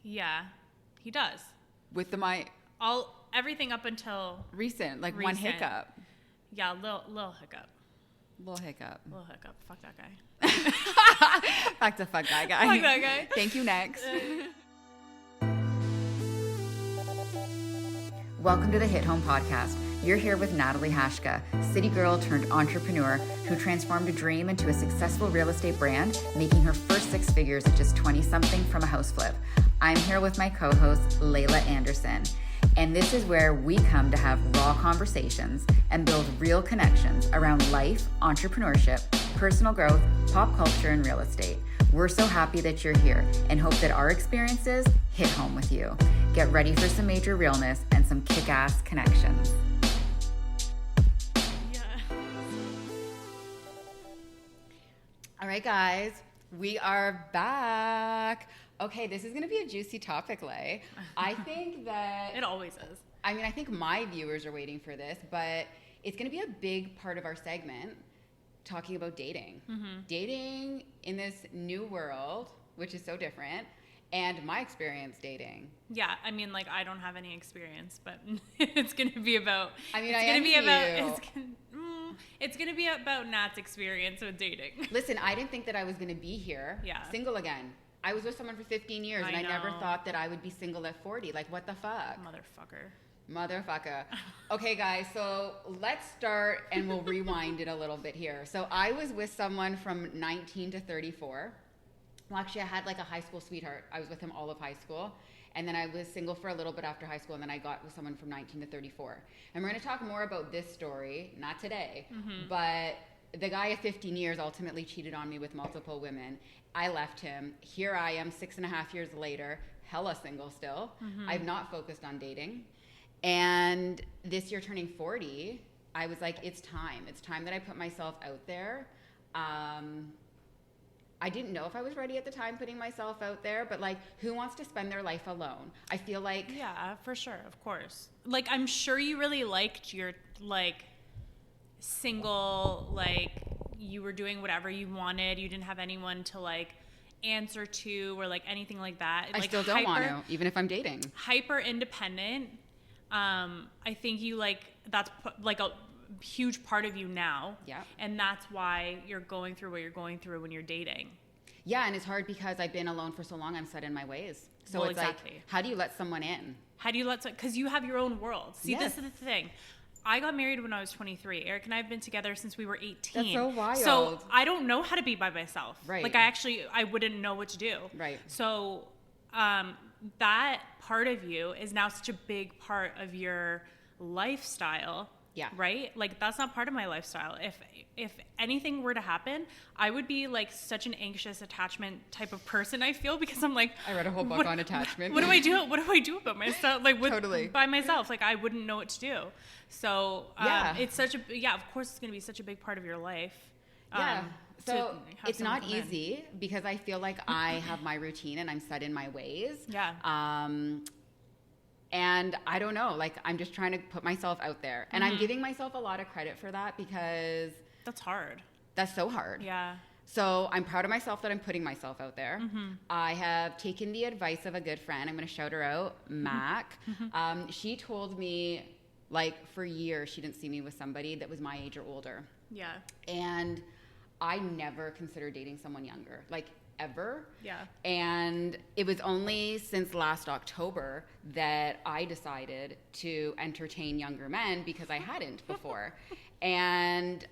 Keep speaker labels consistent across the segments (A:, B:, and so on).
A: Yeah, he does.
B: With
A: Everything up until
B: recent, one hiccup.
A: Yeah, little hiccup.
B: Little hiccup.
A: Fuck that guy.
B: Back to fuck that guy.
A: Fuck that guy.
B: Thank you, next. Welcome to the Hit Home Podcast. You're here with Natalie Hashka, city girl turned entrepreneur who transformed a dream into a successful real estate brand, making her first 6 figures at just 20-something from a house flip. I'm here with my co-host, Layla Anderson. And this is where we come to have raw conversations and build real connections around life, entrepreneurship, personal growth, pop culture, and real estate. We're so happy that you're here and hope that our experiences hit home with you. Get ready for some major realness and some kick-ass connections.
A: Yeah.
B: All right, guys, we are back. Okay, this is going to be a juicy topic, Lay. I think that...
A: It always is.
B: I mean, I think my viewers are waiting for this, but it's going to be a big part of our segment, talking about dating. Mm-hmm. Dating in this new world, which is so different, and my experience dating.
A: Yeah, I mean, I don't have any experience, but it's going to be about... It's going to be about Nat's experience with dating.
B: Listen, I didn't think that I was going to be here, single again. I was with someone for 15 years, and I never thought that I would be single at 40. What the fuck? Motherfucker. Okay, guys, so let's start, and we'll rewind it a little bit here. So I was with someone from 19 to 34. Well, actually, I had a high school sweetheart. I was with him all of high school. And then I was single for a little bit after high school, and then I got with someone from 19 to 34. And we're going to talk more about this story, not today, but the guy of 15 years ultimately cheated on me with multiple women. I left him. Here I am 6.5 years later, hella single still. I've not focused on dating. And this year turning 40, I was like, it's time. It's time that I put myself out there. I didn't know if I was ready at the time putting myself out there, but who wants to spend their life alone? I feel like...
A: Yeah, for sure, of course. I'm sure you really liked your, single, you were doing whatever you wanted. You didn't have anyone to answer to or anything like that.
B: I still don't want to, even if I'm dating.
A: Hyper independent. I think you that's a huge part of you now.
B: Yeah.
A: And that's why you're going through what you're going through when you're dating.
B: Yeah, and it's hard because I've been alone for so long. I'm set in my ways. So
A: well,
B: it's
A: exactly.
B: How do you let someone in?
A: Because you have your own world. See,
B: yes.
A: This is the thing. I got married when I was 23. Eric and I have been together since we were 18.
B: That's so wild.
A: So I don't know how to be by myself.
B: Right.
A: I wouldn't know what to do.
B: Right.
A: So that part of you is now such a big part of your lifestyle.
B: Yeah.
A: Right? That's not part of my lifestyle. If anything were to happen, I would be such an anxious attachment type of person, I feel, because I'm I
B: read a whole book on attachment.
A: What do I do? What do I do about myself?
B: Totally.
A: By myself. I wouldn't know what to do. So it's of course it's going to be such a big part of your life.
B: Yeah. So it's not easy because I feel like I have my routine and I'm set in my ways.
A: Yeah.
B: And I don't know, I'm just trying to put myself out there. And I'm giving myself a lot of credit for that because...
A: That's hard.
B: That's so hard.
A: Yeah.
B: So I'm proud of myself that I'm putting myself out there. I have taken the advice of a good friend. I'm going to shout her out, Mac. She told me, for years, she didn't see me with somebody that was my age or older.
A: Yeah.
B: And I never considered dating someone younger. Ever.
A: Yeah.
B: And it was only since last October that I decided to entertain younger men because I hadn't before. And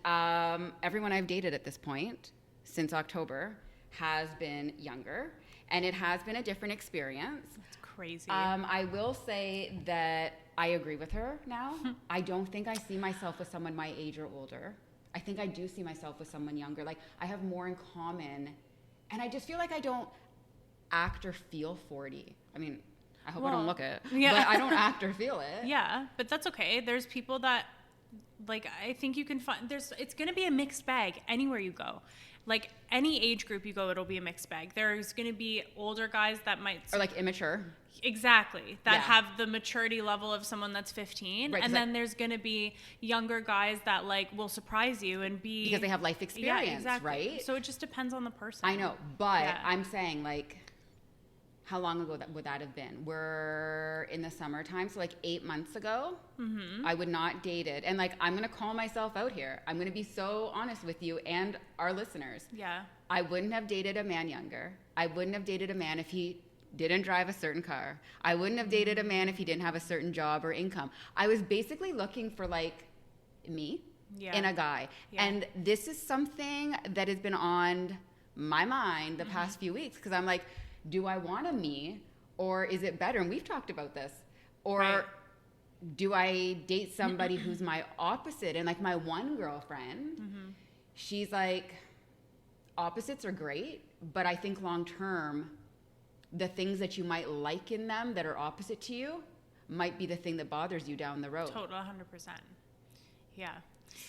B: everyone I've dated at this point since October has been younger, and it has been a different experience.
A: That's crazy.
B: I will say that I agree with her now. I don't think I see myself with someone my age or older. I think I do see myself with someone younger. I have more in common. And I just feel like I don't act or feel 40. I mean, I hope I don't look it. Yeah. But I don't act or feel it.
A: Yeah, but that's okay. There's people that, I think you can find, it's going to be a mixed bag anywhere you go. Any age group you go, it'll be a mixed bag. There's going to be older guys that might...
B: Or immature.
A: Exactly. That have the maturity level of someone that's 15. Right, and then there's going to be younger guys that will surprise you and be...
B: Because they have life experience,
A: exactly.
B: right?
A: So it just depends on the person.
B: I know. But I'm saying how long ago would that have been? We're in the summertime, so like 8 months ago, I would not dated. And like, I'm going to call myself out here. I'm going to be so honest with you and our listeners.
A: Yeah.
B: I wouldn't have dated a man younger. I wouldn't have dated a man if he didn't drive a certain car. I wouldn't have dated a man if he didn't have a certain job or income. I was basically looking for like me in a guy. Yeah. And this is something that has been on my mind the past few weeks, because I'm like, do I want a me, or is it better? And we've talked about this. Or do I date somebody who's my opposite? And like my one girlfriend, she's like, opposites are great, but I think long term, the things that you might like in them that are opposite to you might be the thing that bothers you down the road.
A: Total 100%. Yeah.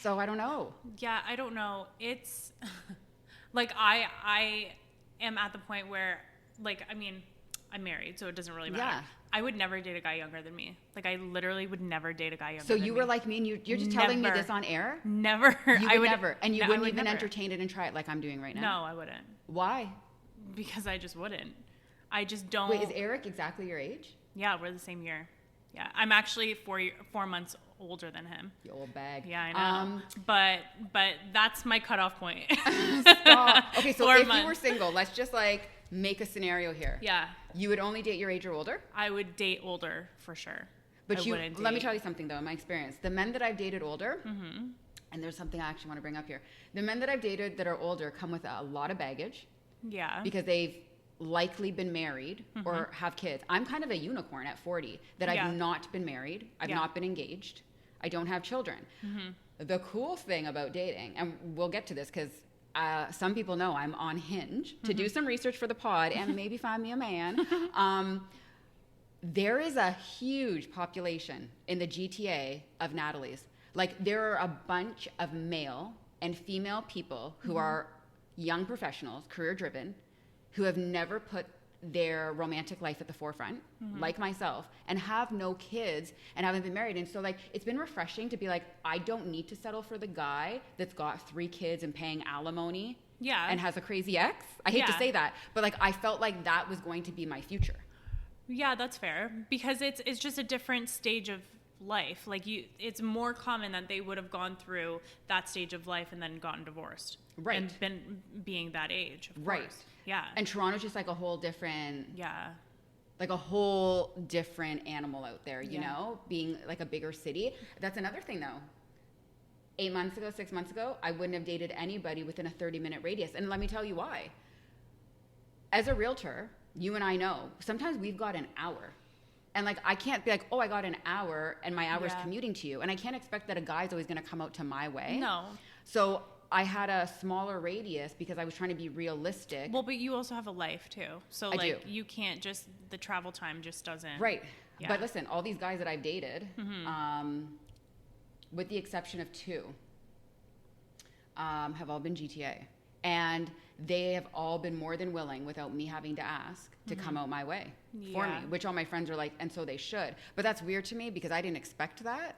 B: So I don't know.
A: Yeah, I don't know. It's like I am at the point where, like, I mean, I'm married, so it doesn't really matter. Yeah. I would never date a guy younger than me. Like, I literally would never date a guy younger than me.
B: So you were like me, and you're just telling me this on air?
A: Never.
B: You would never. And you wouldn't even entertain it and try it like I'm doing right now?
A: No, I wouldn't.
B: Why?
A: Because I just wouldn't. I just don't.
B: Wait, is Eric exactly your age?
A: Yeah, we're the same year. Yeah, I'm actually 4 months older than him.
B: You old bag.
A: Yeah, I know. But that's my cutoff point.
B: Stop. Okay, so if you were single, let's just like make a scenario here.
A: Yeah.
B: You would only date your age or older?
A: I would date older for sure.
B: But let me tell you something though, in my experience. The men that I've dated older, and there's something I actually want to bring up here. The men that I've dated that are older come with a lot of baggage.
A: Yeah.
B: Because they've likely been married or have kids. I'm kind of a unicorn at 40 that I've not been married. I've not been engaged. I don't have children. The cool thing about dating, and we'll get to this because some people know I'm on Hinge to do some research for the pod and maybe find me a man. There is a huge population in the GTA of Natalie's. Like, there are a bunch of male and female people who are young professionals, career-driven, who have never put their romantic life at the forefront, like myself, and have no kids and haven't been married. And so, like, it's been refreshing to be like, I don't need to settle for the guy that's got 3 kids and paying alimony and has a crazy ex. I hate to say that, but like, I felt like that was going to be my future.
A: Yeah, that's fair, because it's just a different stage of life. Like, it's more common that they would have gone through that stage of life and then gotten divorced.
B: Right.
A: And been being that age, of
B: right.
A: course. Yeah.
B: And Toronto's just like a whole different like a whole different animal out there, you know, being like a bigger city. That's another thing though. 8 months ago, 6 months ago, I wouldn't have dated anybody within a 30-minute radius. And let me tell you why. As a realtor, you and I know, sometimes we've got an hour. And like, I can't be like, oh, I got an hour and my hour's commuting to you. And I can't expect that a guy's always going to come out to my way.
A: No.
B: So I had a smaller radius because I was trying to be realistic.
A: Well, but you also have a life too. So
B: I
A: like,
B: do.
A: you can't just, the travel time just doesn't.
B: Right.
A: Yeah.
B: But listen, all these guys that I've dated, with the exception of 2, have all been GTA. And they have all been more than willing, without me having to ask, to come out my way for me, which all my friends are like, and so they should. But that's weird to me because I didn't expect that.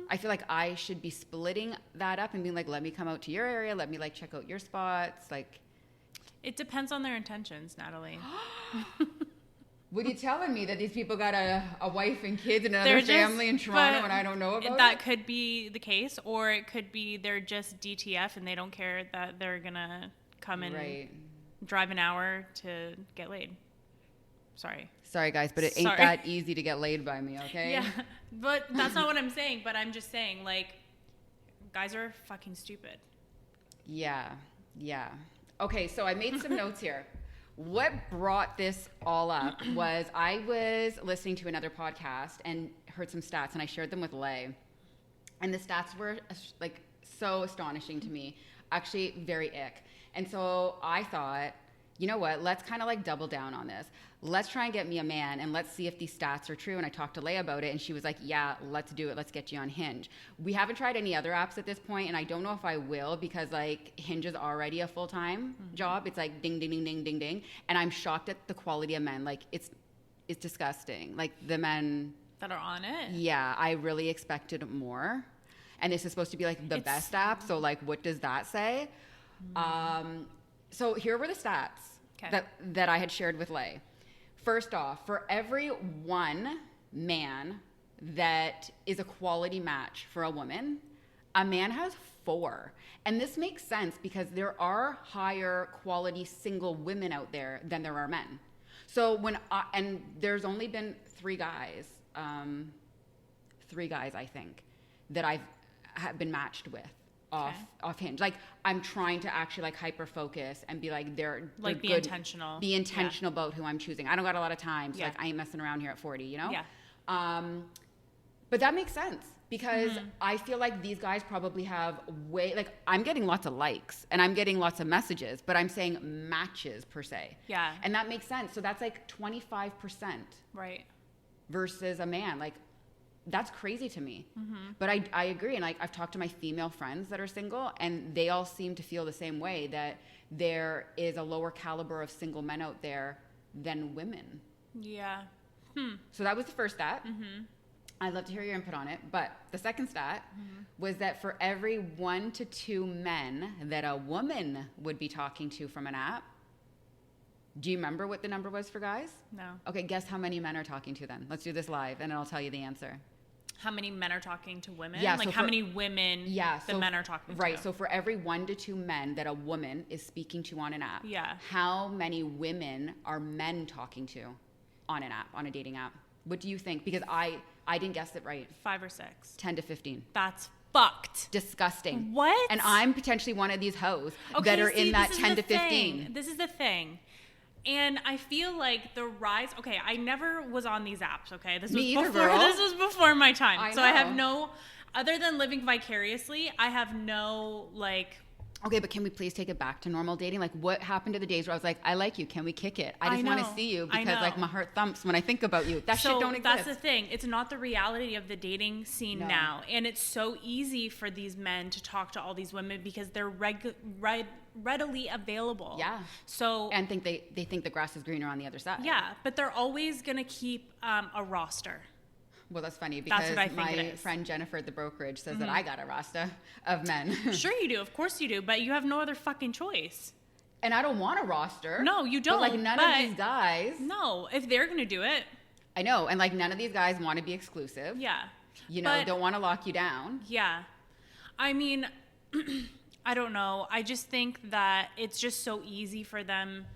B: I feel like I should be splitting that up and being like, let me come out to your area, let me like check out your spots. Like,
A: it depends on their intentions, Natalie.
B: What are you telling me, that these people got a wife and kids and another family in Toronto and I don't know about
A: that? Could be the case, or it could be they're just DTF and they don't care that they're gonna come and drive an hour to get laid. Sorry guys, but it ain't that easy to get laid by me, okay? Yeah, but that's not what I'm saying. But I'm just saying, like, guys are fucking stupid.
B: Yeah. Okay, so I made some notes here. What brought this all up was I was listening to another podcast and heard some stats, and I shared them with Lay. And the stats were like so astonishing to me, actually very ick. And so I thought, you know what, let's kind of like double down on this. Let's try and get me a man and let's see if these stats are true. And I talked to Leia about it and she was like, yeah, let's do it. Let's get you on Hinge. We haven't tried any other apps at this point, and I don't know if I will because like Hinge is already a full-time job. It's like ding, ding, ding, ding, ding, ding. And I'm shocked at the quality of men. Like it's disgusting. Like the men
A: that are on it.
B: Yeah, I really expected more. And this is supposed to be like the best app. So like, what does that say? So here were the stats. that I had shared with Lay. First off, for every one man that is a quality match for a woman, a man has 4. And this makes sense because there are higher quality single women out there than there are men. So and there's only been 3 guys, I think, that have been matched with off Hinge. Like, I'm trying to actually like hyper focus and be like, they're
A: like be
B: good.
A: intentional.
B: Be intentional about who I'm choosing. I don't got a lot of time, so like I ain't messing around here at 40, you know?
A: Yeah.
B: But that makes sense because I feel like these guys probably have I'm getting lots of likes and I'm getting lots of messages, but I'm saying matches per se.
A: Yeah.
B: And that makes sense. So that's like 25%.
A: Right.
B: Versus a man. Like, that's crazy to me. But I agree. And like, I've talked to my female friends that are single and they all seem to feel the same way, that there is a lower caliber of single men out there than women.
A: Yeah.
B: So that was the first stat. I'd love to hear your input on it. But the second stat was that for every 1 to 2 men that a woman would be talking to from an app, do you remember what the number was for guys?
A: No.
B: Okay, guess how many men are talking to then? Let's do this live and I'll tell you the answer.
A: How many men are talking to women?
B: Yeah,
A: like,
B: so
A: how many women the men are talking to?
B: Right, so for every 1 to 2 men that a woman is speaking to on an app, how many women are men talking to on an app, on a dating app? What do you think? Because I didn't guess it right.
A: 5 or 6.
B: 10 to 15.
A: That's fucked.
B: Disgusting.
A: What?
B: And I'm potentially one of these hoes that are in that 10 to 15.
A: This is the thing. And I feel like the rise. Okay, I never was on these apps. Okay, this was before my time. I have no, other than living vicariously, I have no like.
B: Okay, but can we please take it back to normal dating? Like, what happened to the days where I was like, I like you, can we kick it? I just want to see you because like my heart thumps when I think about you. That shit don't exist.
A: That's the thing. It's not the reality of the dating scene now. And it's so easy for these men to talk to all these women because they're readily available.
B: Yeah.
A: So
B: and they think the grass is greener on the other side.
A: Yeah, but they're always going to keep a roster.
B: Well, that's funny because my friend Jennifer at the brokerage says that I got a roster of men.
A: Sure you do. Of course you do. But you have no other fucking choice.
B: And I don't want a roster.
A: No, you don't.
B: But like none of these guys.
A: No, if they're going to do it.
B: I know. And like none of these guys want to be exclusive.
A: Yeah.
B: You know, don't want to lock you down.
A: Yeah. I mean, I don't know. I just think that it's just so easy for them.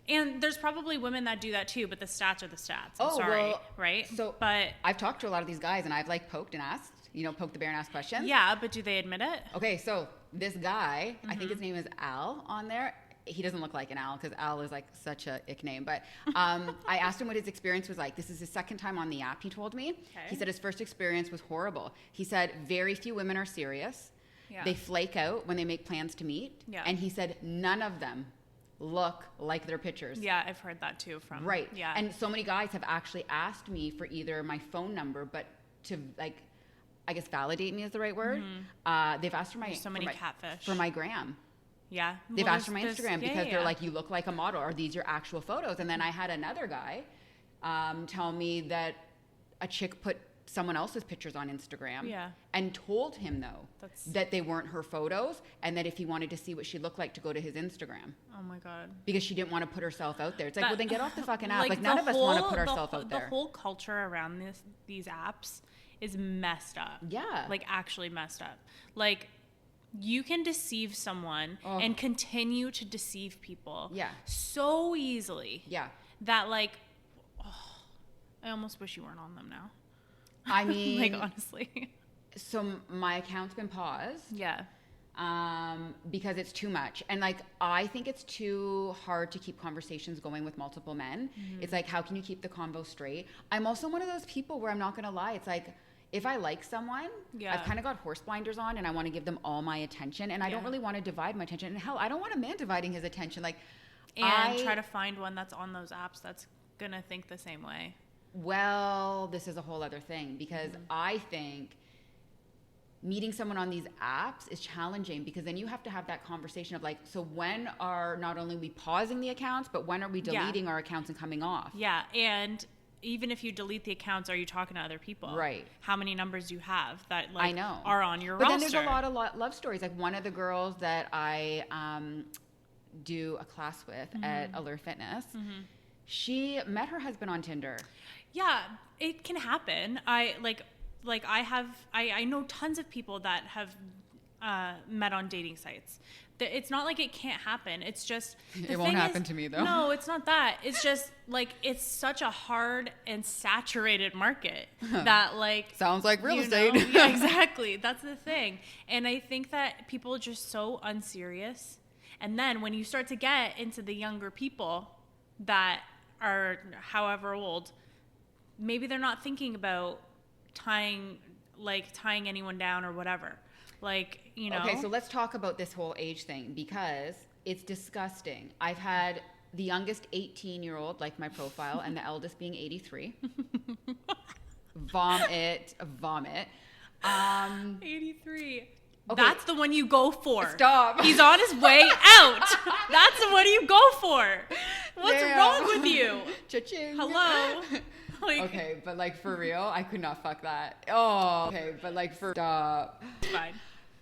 A: And there's probably women that do that too, but the stats are the stats. I'm sorry, well, right?
B: So, but I've talked to a lot of these guys, and I've like poked and asked, poked the bear and asked questions.
A: Yeah, but do they admit it?
B: Okay, so this guy, I think his name is Al on there. He doesn't look like an Al because Al is like such a ick name. But I asked him what his experience was like. This is his second time on the app, he told me. Okay. He said his first experience was horrible. He said very few women are serious. Yeah. They flake out when they make plans to meet. Yeah. And he said none of them look like their pictures.
A: Yeah, I've heard that too from.
B: Right.
A: Yeah.
B: And so many guys have actually asked me for either my phone number, but to like, I guess validate me is the right word. They've asked for
A: catfish.
B: For my gram.
A: Yeah.
B: They've asked for my Instagram because they're like, you look like a model. Are these your actual photos? And then I had another guy tell me that a chick put someone else's pictures on Instagram and told him that they weren't her photos and that if he wanted to see what she looked like to go to his Instagram.
A: Oh my God.
B: Because she didn't want to put herself out there. It's like, well, then get off the fucking app. Like none of us want to put ourselves out there.
A: The whole culture around these apps is messed up.
B: Yeah.
A: Like actually messed up. Like you can deceive someone and continue to deceive people so easily.
B: Yeah.
A: That like, I almost wish you weren't on them now.
B: I mean,
A: like honestly.
B: So my account's been paused.
A: Yeah.
B: Because it's too much. And like, I think it's too hard to keep conversations going with multiple men. It's like, how can you keep the convo straight? I'm also one of those people where I'm not going to lie. It's like, if I like someone, I've kind of got horse blinders on and I want to give them all my attention. And I don't really want to divide my attention. And hell, I don't want a man dividing his attention. Like,
A: and try to find one that's on those apps that's going to think the same way.
B: Well, this is a whole other thing because I think meeting someone on these apps is challenging because then you have to have that conversation of like, so when are not only we pausing the accounts, but when are we deleting our accounts and coming off?
A: Yeah. And even if you delete the accounts, are you talking to other people?
B: Right.
A: How many numbers do you have that like
B: I know.
A: are on your
B: roster?
A: roster?
B: But then there's a lot of love stories. Like one of the girls that I do a class with at Allure Fitness, she met her husband on Tinder.
A: Yeah, it can happen. I know tons of people that have met on dating sites. It's not like it can't happen. It's just
B: it won't happen to me though.
A: No, it's not that. It's just like it's such a hard and saturated market that like
B: sounds like real estate.
A: Yeah, exactly. That's the thing. And I think that people are just so unserious. And then when you start to get into the younger people that are however old, maybe they're not thinking about tying anyone down or whatever. Like, you know.
B: Okay, so let's talk about this whole age thing because it's disgusting. I've had the youngest 18-year-old like my profile and the eldest being 83. Vomit.
A: 83.
B: Okay.
A: That's the one you go for.
B: Stop.
A: He's on his way out. That's the one you go for. What's wrong with you?
B: Cha-ching.
A: Hello.
B: Like, okay, but like for real, I could not fuck that. Oh, okay, but like stop.
A: It's fine.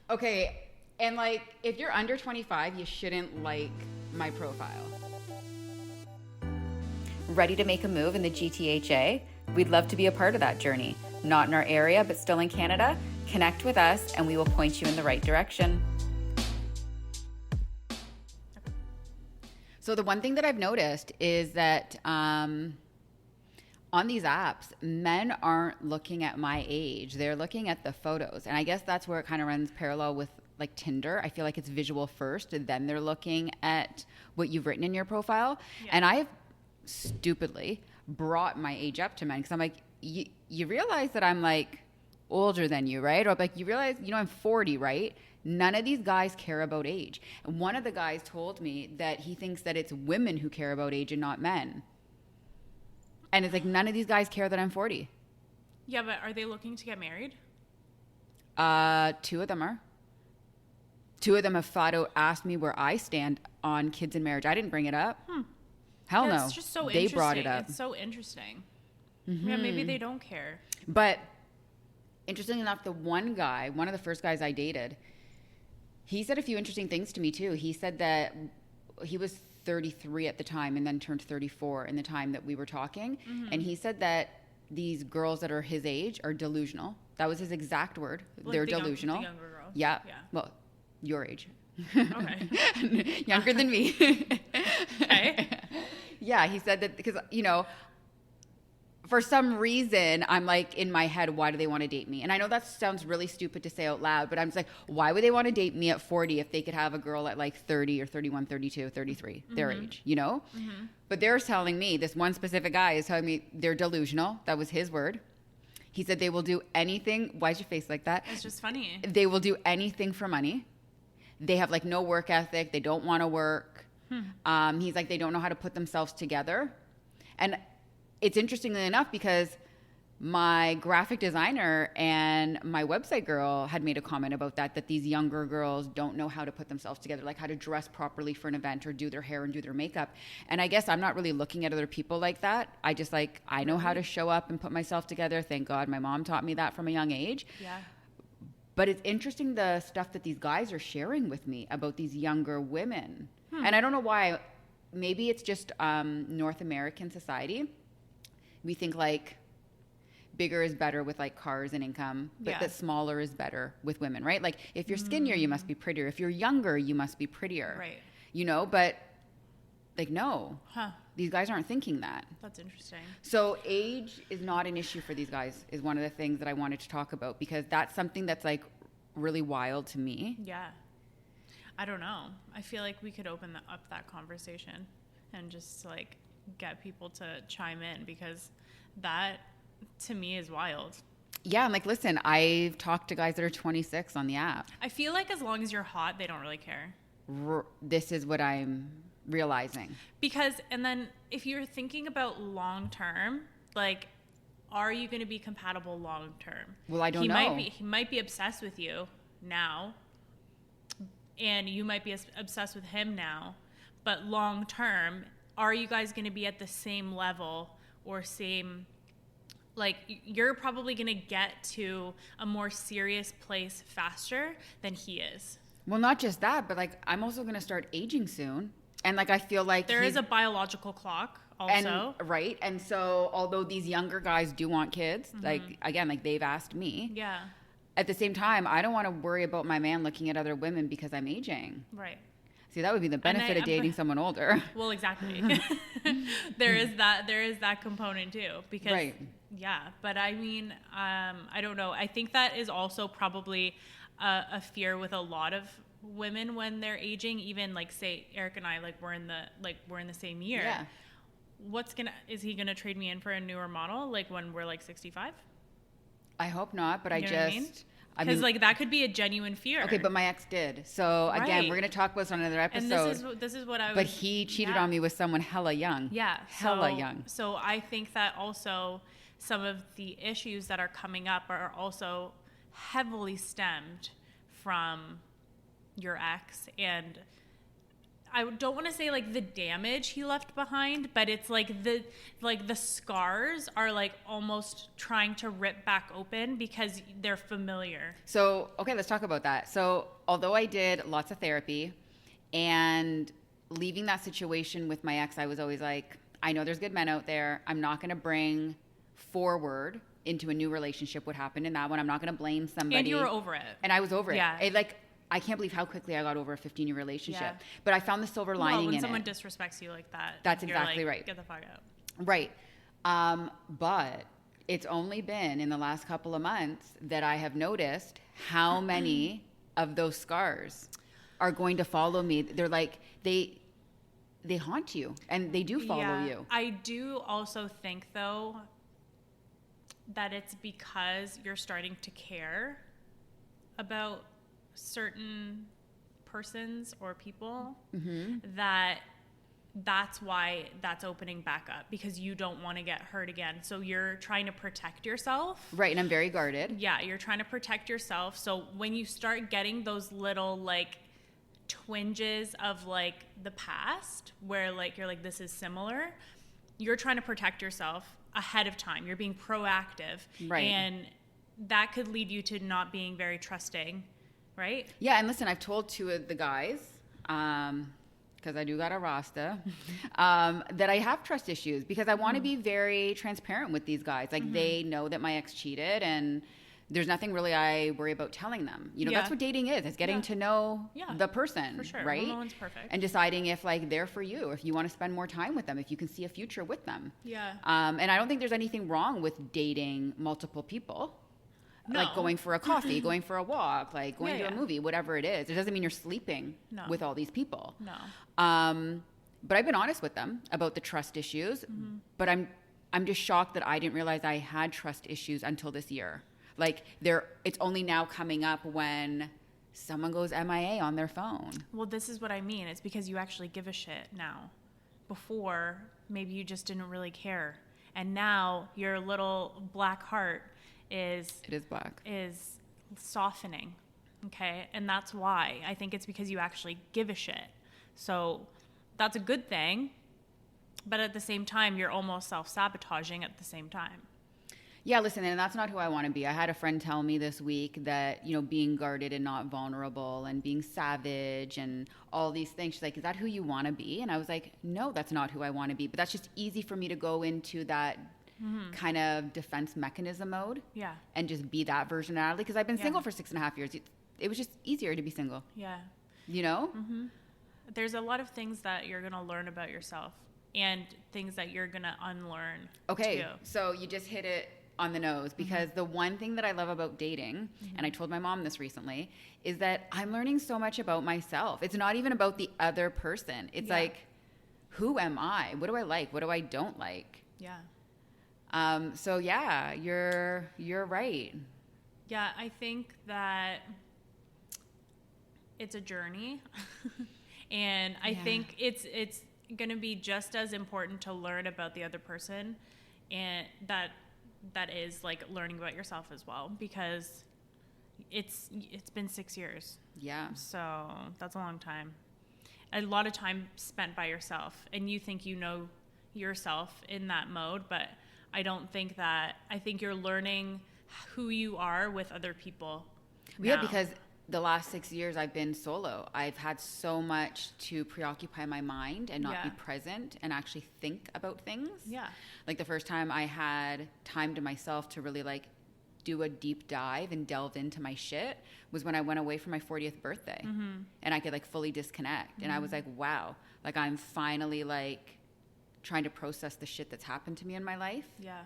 B: Okay, and like if you're under 25, you shouldn't like my profile. Ready to make a move in the GTHA? We'd love to be a part of that journey. Not in our area, but still in Canada? Connect with us and we will point you in the right direction. So the one thing that I've noticed is that on these apps, men aren't looking at my age. They're looking at the photos. And I guess that's where it kind of runs parallel with like Tinder. I feel like it's visual first, and then they're looking at what you've written in your profile. Yeah. And I have stupidly brought my age up to men because I'm like, you realize that I'm like older than you, right? Or like, you realize, I'm 40, right? None of these guys care about age. And one of the guys told me that he thinks that it's women who care about age and not men. And it's like, none of these guys care that I'm 40.
A: Yeah, but are they looking to get married?
B: 2 of them are. 2 of them have flat out asked me where I stand on kids and marriage. I didn't bring it up. Hell no.
A: It's just so
B: they
A: interesting.
B: Brought it up.
A: It's so interesting. Yeah, maybe they don't care.
B: But interestingly enough, one of the first guys I dated, he said a few interesting things to me too. He said that he was 33 at the time and then turned 34 in the time that we were talking. And he said that these girls that are his age are delusional. That was his exact word.
A: Like
B: they're delusional.
A: The younger girls.
B: Yeah. Well, your age.
A: Okay.
B: Younger than me.
A: Okay.
B: Yeah, he said that because, for some reason, I'm like in my head, why do they want to date me? And I know that sounds really stupid to say out loud, but I'm just like, why would they want to date me at 40 if they could have a girl at like 30 or 31, 32, 33, their age, But they're telling me, this one specific guy is telling me they're delusional. That was his word. He said they will do anything. Why's your face like that?
A: It's just funny.
B: They will do anything for money. They have like no work ethic. They don't want to work. He's like, they don't know how to put themselves together. And it's interestingly enough because my graphic designer and my website girl had made a comment about that these younger girls don't know how to put themselves together, like how to dress properly for an event or do their hair and do their makeup. And I guess I'm not really looking at other people like that. I just I know how to show up and put myself together. Thank God my mom taught me that from a young age.
A: Yeah.
B: But it's interesting the stuff that these guys are sharing with me about these younger women. And I don't know why. Maybe it's just North American society. We think like bigger is better with like cars and income, but that smaller is better with women, right? Like if you're skinnier, you must be prettier. If you're younger, you must be prettier.
A: Right.
B: But like, no. These guys aren't thinking that.
A: That's interesting.
B: So age is not an issue for these guys is one of the things that I wanted to talk about because that's something that's like really wild to me.
A: Yeah. I don't know. I feel like we could open up that conversation and just like get people to chime in because that to me is wild.
B: Yeah, I'm like, listen, I've talked to guys that are 26 on the app.
A: I feel like as long as you're hot, they don't really care.
B: This is what I'm realizing.
A: Because, and then if you're thinking about long term, like, are you going to be compatible long term?
B: Well, I don't know.
A: He might be obsessed with you now, and you might be obsessed with him now, but long term, are you guys going to be at the same level or same, like, you're probably going to get to a more serious place faster than he is.
B: Well, not just that, but like, I'm also going to start aging soon. And like, I feel like
A: there is a biological clock also.
B: And so although these younger guys do want kids, like, again, like they've asked me.
A: Yeah. At
B: the same time, I don't want to worry about my man looking at other women because I'm aging.
A: Right.
B: See, that would be the benefit of dating someone older.
A: Well, exactly. There is that component too, because right. Yeah, but I mean, I don't know. I think that is also probably a fear with a lot of women when they're aging. Even like, say, Eric and I, like we're in the same year. Yeah. Is he gonna trade me in for a newer model like when we're like 65?
B: I hope not, but
A: you know because like that could be a genuine fear.
B: Okay, but my ex did. So again, we're gonna talk about this on another episode.
A: And this is what I was.
B: But he cheated on me with someone hella young.
A: Yeah,
B: hella young.
A: So I think that also some of the issues that are coming up are also heavily stemmed from your ex, and I don't want to say like the damage he left behind, but it's like the scars are like almost trying to rip back open because they're familiar.
B: So, okay, let's talk about that. So, although I did lots of therapy and leaving that situation with my ex, I was always like, I know there's good men out there. I'm not going to bring forward into a new relationship what happened in that one. I'm not going to blame somebody.
A: And you were over it.
B: And I was over it.
A: Yeah.
B: I can't believe how quickly I got over a 15-year relationship. Yeah. But I found the silver lining in it.
A: When someone disrespects you like that,
B: that's exactly right.
A: Get the fuck out.
B: Right. But it's only been in the last couple of months that I have noticed how many of those scars are going to follow me. They're like, they haunt you, and they do follow you.
A: I do also think, though, that it's because you're starting to care about certain persons or people that's why that's opening back up, because you don't want to get hurt again. So you're trying to protect yourself.
B: Right, and I'm very guarded.
A: Yeah, you're trying to protect yourself. So when you start getting those little like twinges of like the past where like you're like, this is similar, you're trying to protect yourself ahead of time. You're being proactive.
B: Right.
A: And that could lead you to not being very trusting. Right?
B: Yeah, and listen, I've told two of the guys, because I do got a Rasta, that I have trust issues because I want to be very transparent with these guys. Like, they know that my ex cheated, and there's nothing really I worry about telling them. You know, that's what dating is. It's getting to know the person,
A: for sure.
B: right?
A: Well, no one's perfect.
B: And deciding if, like, they're for you, if you want to spend more time with them, if you can see a future with them.
A: Yeah.
B: And I don't think there's anything wrong with dating multiple people. No. Like going for a coffee, going for a walk, like going to a movie, whatever it is. It doesn't mean you're sleeping with all these people.
A: No.
B: But I've been honest with them about the trust issues. But I'm just shocked that I didn't realize I had trust issues until this year. Like it's only now coming up when someone goes MIA on their phone.
A: Well, this is what I mean. It's because you actually give a shit now. Before, maybe you just didn't really care. And now your little black heart is softening, okay? And that's why I think it's because you actually give a shit. So that's a good thing, but at the same time you're almost self-sabotaging at the same time.
B: Yeah, listen, and that's not who I want to be. I had a friend tell me this week that, you know, being guarded and not vulnerable and being savage and all these things, she's like, is that who you want to be? And I was like, no, that's not who I want to be. But that's just easy for me to go into that kind of defense mechanism mode, and just be that version of Natalie, because I've been single for 6.5 years. It was just easier to be single.
A: Yeah,
B: you know.
A: There's a lot of things that you're gonna learn about yourself, and things that you're gonna unlearn.
B: Okay,
A: too.
B: So you just hit it on the nose, because the one thing that I love about dating, and I told my mom this recently, is that I'm learning so much about myself. It's not even about the other person. It's like, who am I? What do I like? What do I don't like?
A: Yeah.
B: So yeah, you're right.
A: Yeah, I think that it's a journey, and I think it's going to be just as important to learn about the other person, and that is like learning about yourself as well, because it's been 6 years. Yeah. So that's a long time. A lot of time spent by yourself, and you think you know yourself in that mode, but I don't think that. I think you're learning who you are with other people.
B: Yeah, because the last 6 years I've been solo. I've had so much to preoccupy my mind and not be present and actually think about things.
A: Yeah.
B: Like the first time I had time to myself to really like do a deep dive and delve into my shit was when I went away for my 40th birthday. And I could like fully disconnect. And I was like, wow, like I'm finally like trying to process the shit that's happened to me in my life.
A: Yeah.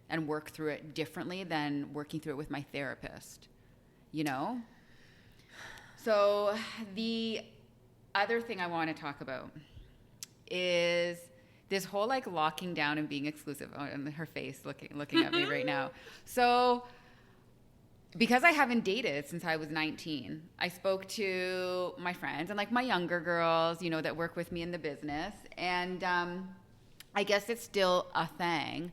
B: And work through it differently than working through it with my therapist, you know? So the other thing I want to talk about is this whole like locking down and being exclusive. Oh, and her face looking at me right now. So because I haven't dated since I was 19, I spoke to my friends and like my younger girls, you know, that work with me in the business. And I guess it's still a thing.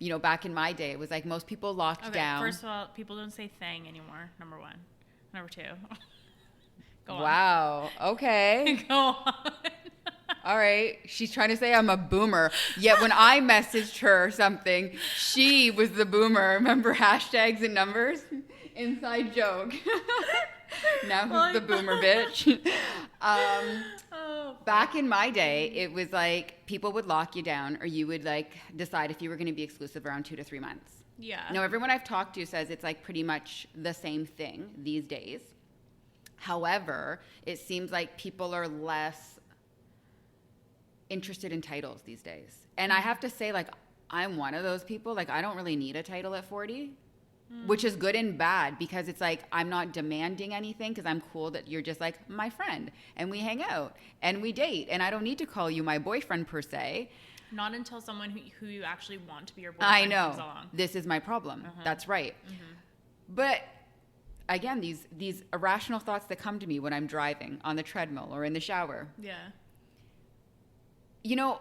B: You know, back in my day, it was like most people locked down.
A: First of all, people don't say thing anymore, number one. Number two. Go on.
B: Wow. Okay.
A: Go on.
B: All right. She's trying to say I'm a boomer. Yet when I messaged her something, she was the boomer. Remember hashtags and numbers? Inside joke. Now who's the boomer bitch? Back in my day, it was like people would lock you down or you would like decide if you were going to be exclusive around 2 to 3 months.
A: Yeah.
B: Now, everyone I've talked to says it's like pretty much the same thing these days. However, it seems like people are less interested in titles these days. And I have to say, like, I'm one of those people. Like, I don't really need a title at 40, which is good and bad because it's like I'm not demanding anything because I'm cool that you're just like my friend and we hang out and we date. And I don't need to call you my boyfriend per se.
A: Not until someone who you actually want to be your boyfriend
B: I know.
A: comes along.
B: This is my problem. That's right. But again, these irrational thoughts that come to me when I'm driving on the treadmill or in the shower.
A: Yeah.
B: You know,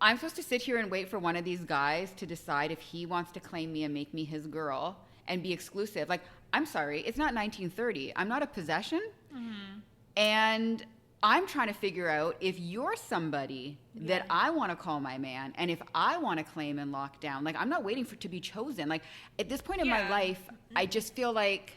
B: I'm supposed to sit here and wait for one of these guys to decide if he wants to claim me and make me his girl and be exclusive. Like, I'm sorry, it's not 1930. I'm not a possession. And I'm trying to figure out if you're somebody that I want to call my man and if I want to claim and lock down. Like, I'm not waiting for to be chosen. Like, at this point in my life, I just feel like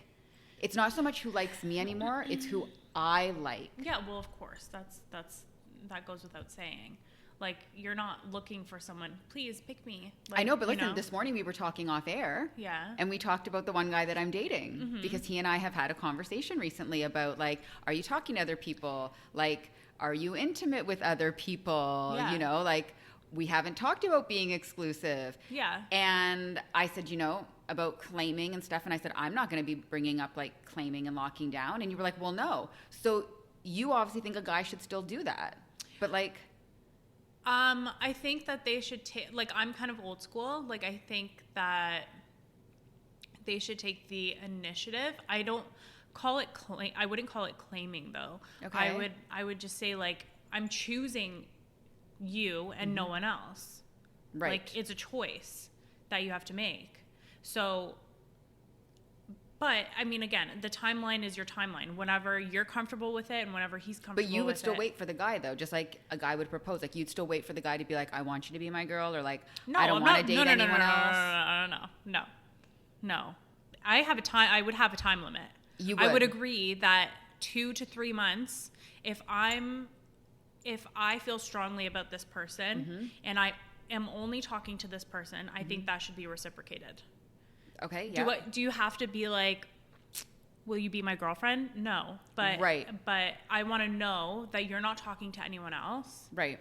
B: it's not so much who likes me anymore, it's who I like.
A: Yeah, well, of course. That goes without saying. Like, you're not looking for someone, please pick me. Like,
B: I know, but listen, this morning we were talking off air.
A: Yeah.
B: And we talked about the one guy that I'm dating because he and I have had a conversation recently about, like, are you talking to other people? Like, are you intimate with other people?
A: Yeah.
B: You know, like, we haven't talked about being exclusive.
A: Yeah.
B: And I said, you know, about claiming and stuff. And I said, I'm not going to be bringing up, like, claiming and locking down. And you were like, well, no. So you obviously think a guy should still do that. But, like...
A: I think that they should take, like, I'm kind of old school. Like, I think that they should take the initiative. I don't call it I wouldn't call it claiming though.
B: Okay.
A: I would just say, like, I'm choosing you and no one else.
B: Right.
A: Like, it's a choice that you have to make. So, but I mean, again, the timeline is your timeline. Whenever you're comfortable with it and whenever he's comfortable with it.
B: But you would still wait for the guy, though, just like a guy would propose. Like, you'd still wait for the guy to be like, I want you to be my girl, or like, I don't want to date anyone else.
A: No. I would have a time limit.
B: You would.
A: I would agree that 2 to 3 months, if I feel strongly about this person and I am only talking to this person, I think that should be reciprocated.
B: Okay, yeah.
A: Do you have to be like, will you be my girlfriend? No. But I want to know that you're not talking to anyone else.
B: Right.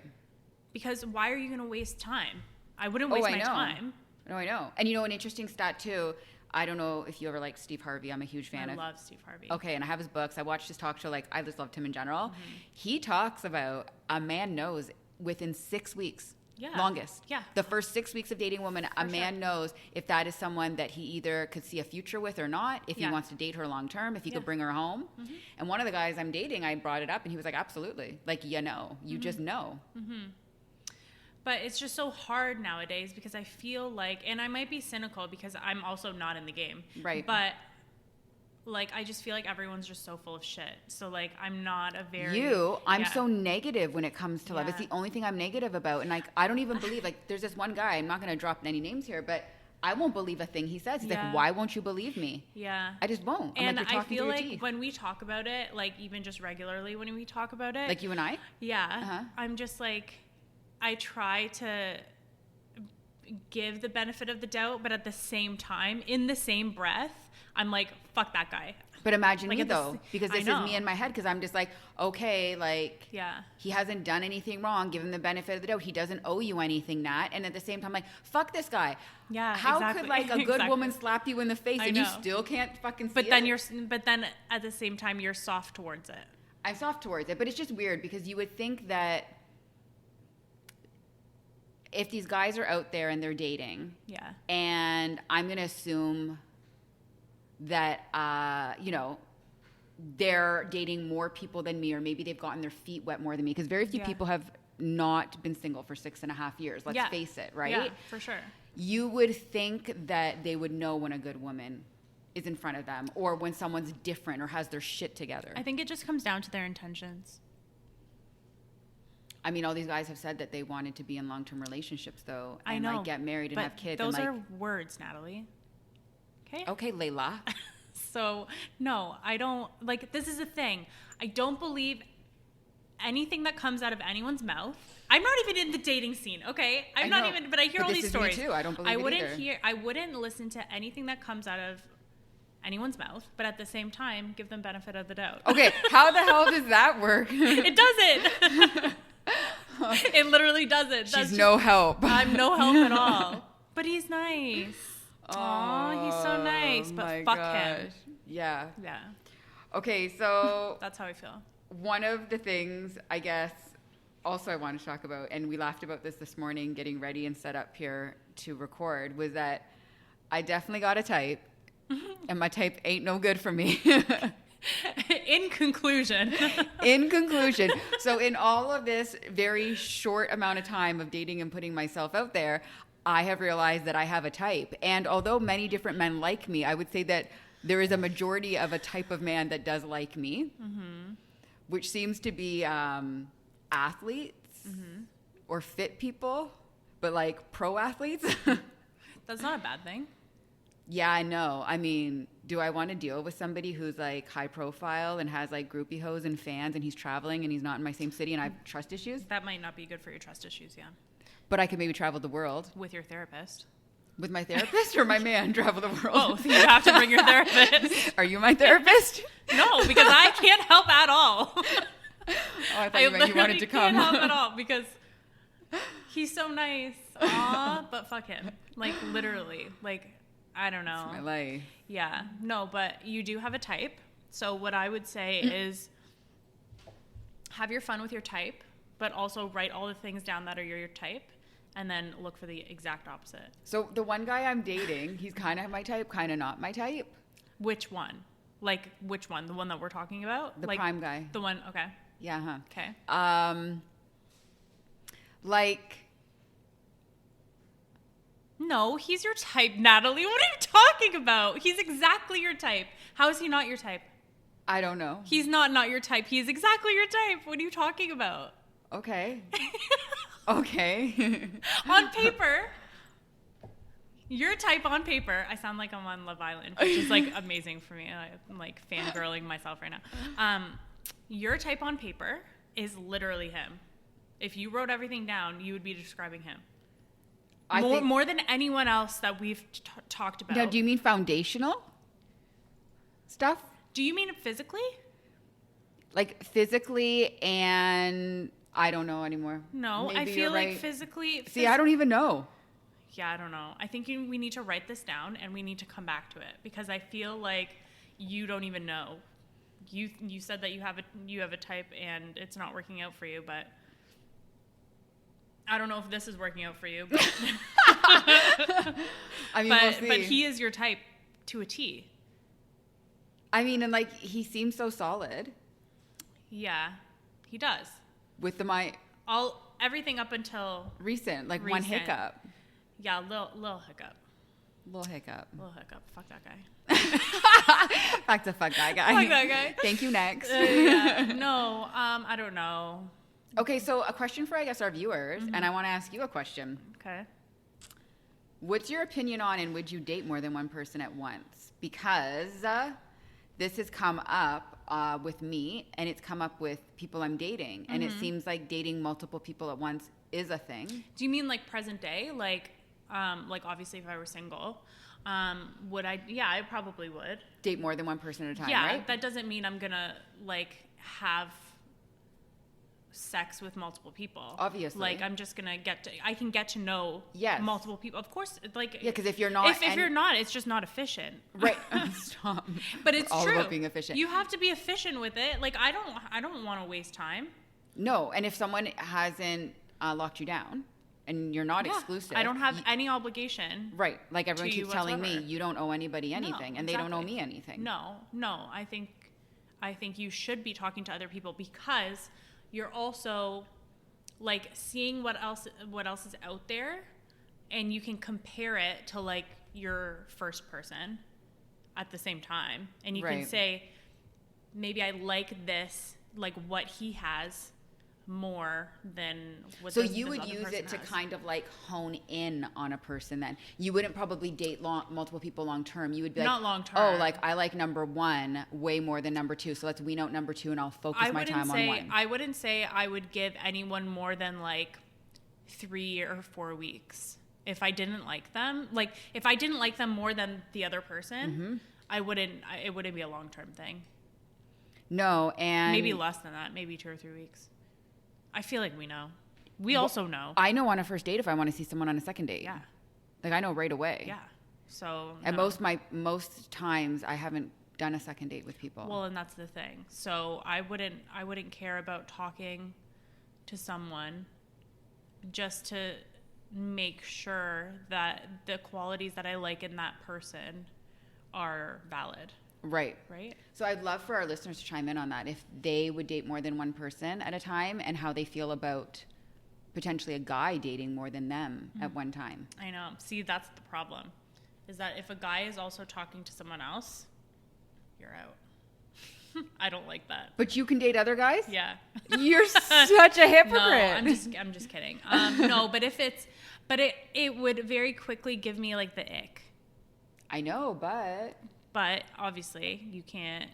A: Because why are you going to waste time? I wouldn't waste my time.
B: No, I know. And you know, an interesting stat too, I don't know if you ever like Steve Harvey. I'm a huge fan of.
A: I love Steve Harvey.
B: Okay, and I have his books. I watched his talk show. Like, I just loved him in general. He talks about a man knows within 6 weeks.
A: Yeah.
B: Longest.
A: Yeah.
B: The first 6 weeks of dating a woman, a man knows if that is someone that he either could see a future with or not, if he wants to date her long term, if he could bring her home. And one of the guys I'm dating, I brought it up and he was like, absolutely. Like, you know, you just know.
A: But it's just so hard nowadays because I feel like, and I might be cynical because I'm also not in the game.
B: Right.
A: But like, I just feel like everyone's just so full of shit. So like, I'm not a very...
B: I'm so negative when it comes to love. It's the only thing I'm negative about. And like, I don't even believe, like, there's this one guy, I'm not going to drop any names here, but I won't believe a thing he says. He's like, why won't you believe me?
A: Yeah.
B: I just won't.
A: And I feel like when we talk about it, like even just regularly when we talk about it.
B: Like you and I?
A: Yeah. I'm just like, I try to give the benefit of the doubt, but at the same time, in the same breath, I'm like, fuck that guy.
B: But imagine me though, because this is me in my head, because I'm just like, okay, like, he hasn't done anything wrong. Give him the benefit of the doubt. He doesn't owe you anything, Nat. And at the same time, like, fuck this guy.
A: Yeah,
B: how could like a good woman slap you in the face and you still can't fucking see it?
A: But then at the same time, you're soft towards it.
B: I'm soft towards it, but it's just weird because you would think that if these guys are out there and they're dating, and I'm going to assume that, you know, they're dating more people than me, or maybe they've gotten their feet wet more than me, because very few people have not been single for 6.5 years. Let's face it, right?
A: Yeah, for sure.
B: You would think that they would know when a good woman is in front of them, or when someone's different or has their shit together.
A: I think it just comes down to their intentions.
B: I mean, all these guys have said that they wanted to be in long-term relationships, though, and
A: I know,
B: like get married and have kids.
A: Those
B: and, like,
A: are words, Natalie.
B: Okay, Layla.
A: So, no, I don't, like, this is the thing. I don't believe anything that comes out of anyone's mouth. I'm not even in the dating scene, okay? I'm not even, but I hear all these stories.
B: Me too. I don't believe it either.
A: I wouldn't listen to anything that comes out of anyone's mouth, but at the same time, give them benefit of the doubt.
B: Okay, how the hell does that work?
A: It doesn't. It literally doesn't.
B: She's no help.
A: I'm no help at all. But he's nice. Aw, he's so nice. But fuck him.
B: Yeah.
A: Yeah.
B: Okay, so
A: that's how I feel.
B: One of the things, I guess, also I want to talk about, and we laughed about this morning getting ready and set up here to record, was that I definitely got a type, and my type ain't no good for me.
A: In conclusion.
B: So in all of this very short amount of time of dating and putting myself out there, I have realized that I have a type. And although many different men like me, I would say that there is a majority of a type of man that does like me, which seems to be athletes or fit people, but like pro athletes.
A: That's not a bad thing.
B: Yeah, I know. I mean, do I want to deal with somebody who's like high profile and has like groupie hoes and fans, and he's traveling and he's not in my same city and I have trust issues?
A: That might not be good for your trust issues, yeah.
B: But I could maybe travel the world.
A: With your therapist.
B: With my therapist or my man travel the world?
A: Both. You have to bring your therapist.
B: Are you my therapist?
A: No, because I can't help at all.
B: Oh, I thought you meant you wanted to come.
A: I can't help at all because he's so nice. Aw, but fuck him. Like, literally. Like, I don't know.
B: It's my life.
A: Yeah. No, but you do have a type. So what I would say is have your fun with your type, but also write all the things down that are your type, and then look for the exact opposite.
B: So the one guy I'm dating, he's kind of my type, kind of not my type.
A: Which one? Like, which one? The one that we're talking about?
B: The
A: like,
B: prime guy.
A: The one, okay.
B: Yeah, huh.
A: Okay.
B: Like...
A: No, he's your type, Natalie. What are you talking about? He's exactly your type. How is he not your type?
B: I don't know.
A: He's not your type. He's exactly your type. What are you talking about?
B: Okay. Okay.
A: On paper, your type on paper. I sound like I'm on Love Island, which is like amazing for me. I'm like fangirling myself right now. Your type on paper is literally him. If you wrote everything down, you would be describing him. More than anyone else that we've talked about.
B: Now, do you mean foundational stuff?
A: Do you mean physically?
B: Like physically, and I don't know anymore.
A: No, maybe I feel like right. Physically.
B: See, I don't even know.
A: Yeah, I don't know. I think we need to write this down and we need to come back to it because I feel like you don't even know. You said that you have a type and it's not working out for you, but I don't know if this is working out for you. But
B: I mean, we'll see.
A: But he is your type to a T.
B: I mean, and like he seems so solid.
A: Yeah, he does.
B: With
A: everything up until
B: recent, like one hiccup.
A: Yeah, little hiccup.
B: Little hiccup.
A: Fuck that guy.
B: Back to fuck that guy.
A: Fuck that guy.
B: Thank you. Next.
A: Yeah. No, I don't know.
B: Okay, so a question for, I guess, our viewers, and I want to ask you a question.
A: Okay.
B: What's your opinion on, and would you date more than one person at once? Because this has come up with me, and it's come up with people I'm dating. And it seems like dating multiple people at once is a thing.
A: Do you mean like present day? Like obviously if I were single, would I? Yeah, I probably would.
B: Date more than one person at a time,
A: yeah,
B: right?
A: That doesn't mean I'm going to like have sex with multiple people.
B: Obviously.
A: Like I'm just going to I can get to know multiple people. Of course, like.
B: Yeah, because if you're not.
A: If you're not, it's just not efficient.
B: Right. Stop.
A: But it's
B: all
A: true.
B: About being efficient.
A: You have to be efficient with it. Like I don't want to waste time.
B: No, and if someone hasn't locked you down, and you're not exclusive.
A: I don't have any obligation.
B: Right. Like everyone keeps telling me, you don't owe anybody anything, and they don't owe me anything.
A: No. I think you should be talking to other people because you're also like seeing what else is out there, and you can compare it to like your first person at the same time, and you can say, maybe I like this, like what he has, more than what
B: so you would use it to kind of like hone in on a person. Then you wouldn't probably date multiple people long term. You would be like,
A: not long term.
B: Oh, like I like number one way more than number two, so let's wean out number two and I'll focus my time on one.
A: I wouldn't say I would give anyone more than like 3 or 4 weeks if I didn't like them. Like if I didn't like them more than the other person, it wouldn't be a long term thing.
B: No, and
A: maybe less than that, maybe 2 or 3 weeks. I feel like we know. We also know.
B: I know on a first date if I want to see someone on a second date.
A: Yeah.
B: Like I know right away.
A: Yeah. So.
B: And most times I haven't done a second date with people.
A: Well, and that's the thing. So I wouldn't care about talking to someone just to make sure that the qualities that I like in that person are valid.
B: Right.
A: Right.
B: So I'd love for our listeners to chime in on that. If they would date more than one person at a time and how they feel about potentially a guy dating more than them at one time.
A: I know. See, that's the problem. Is that if a guy is also talking to someone else, you're out. I don't like that.
B: But you can date other guys?
A: Yeah.
B: You're such a hypocrite.
A: No, I'm just kidding. No, but it would very quickly give me like the ick.
B: I know,
A: But obviously, you can't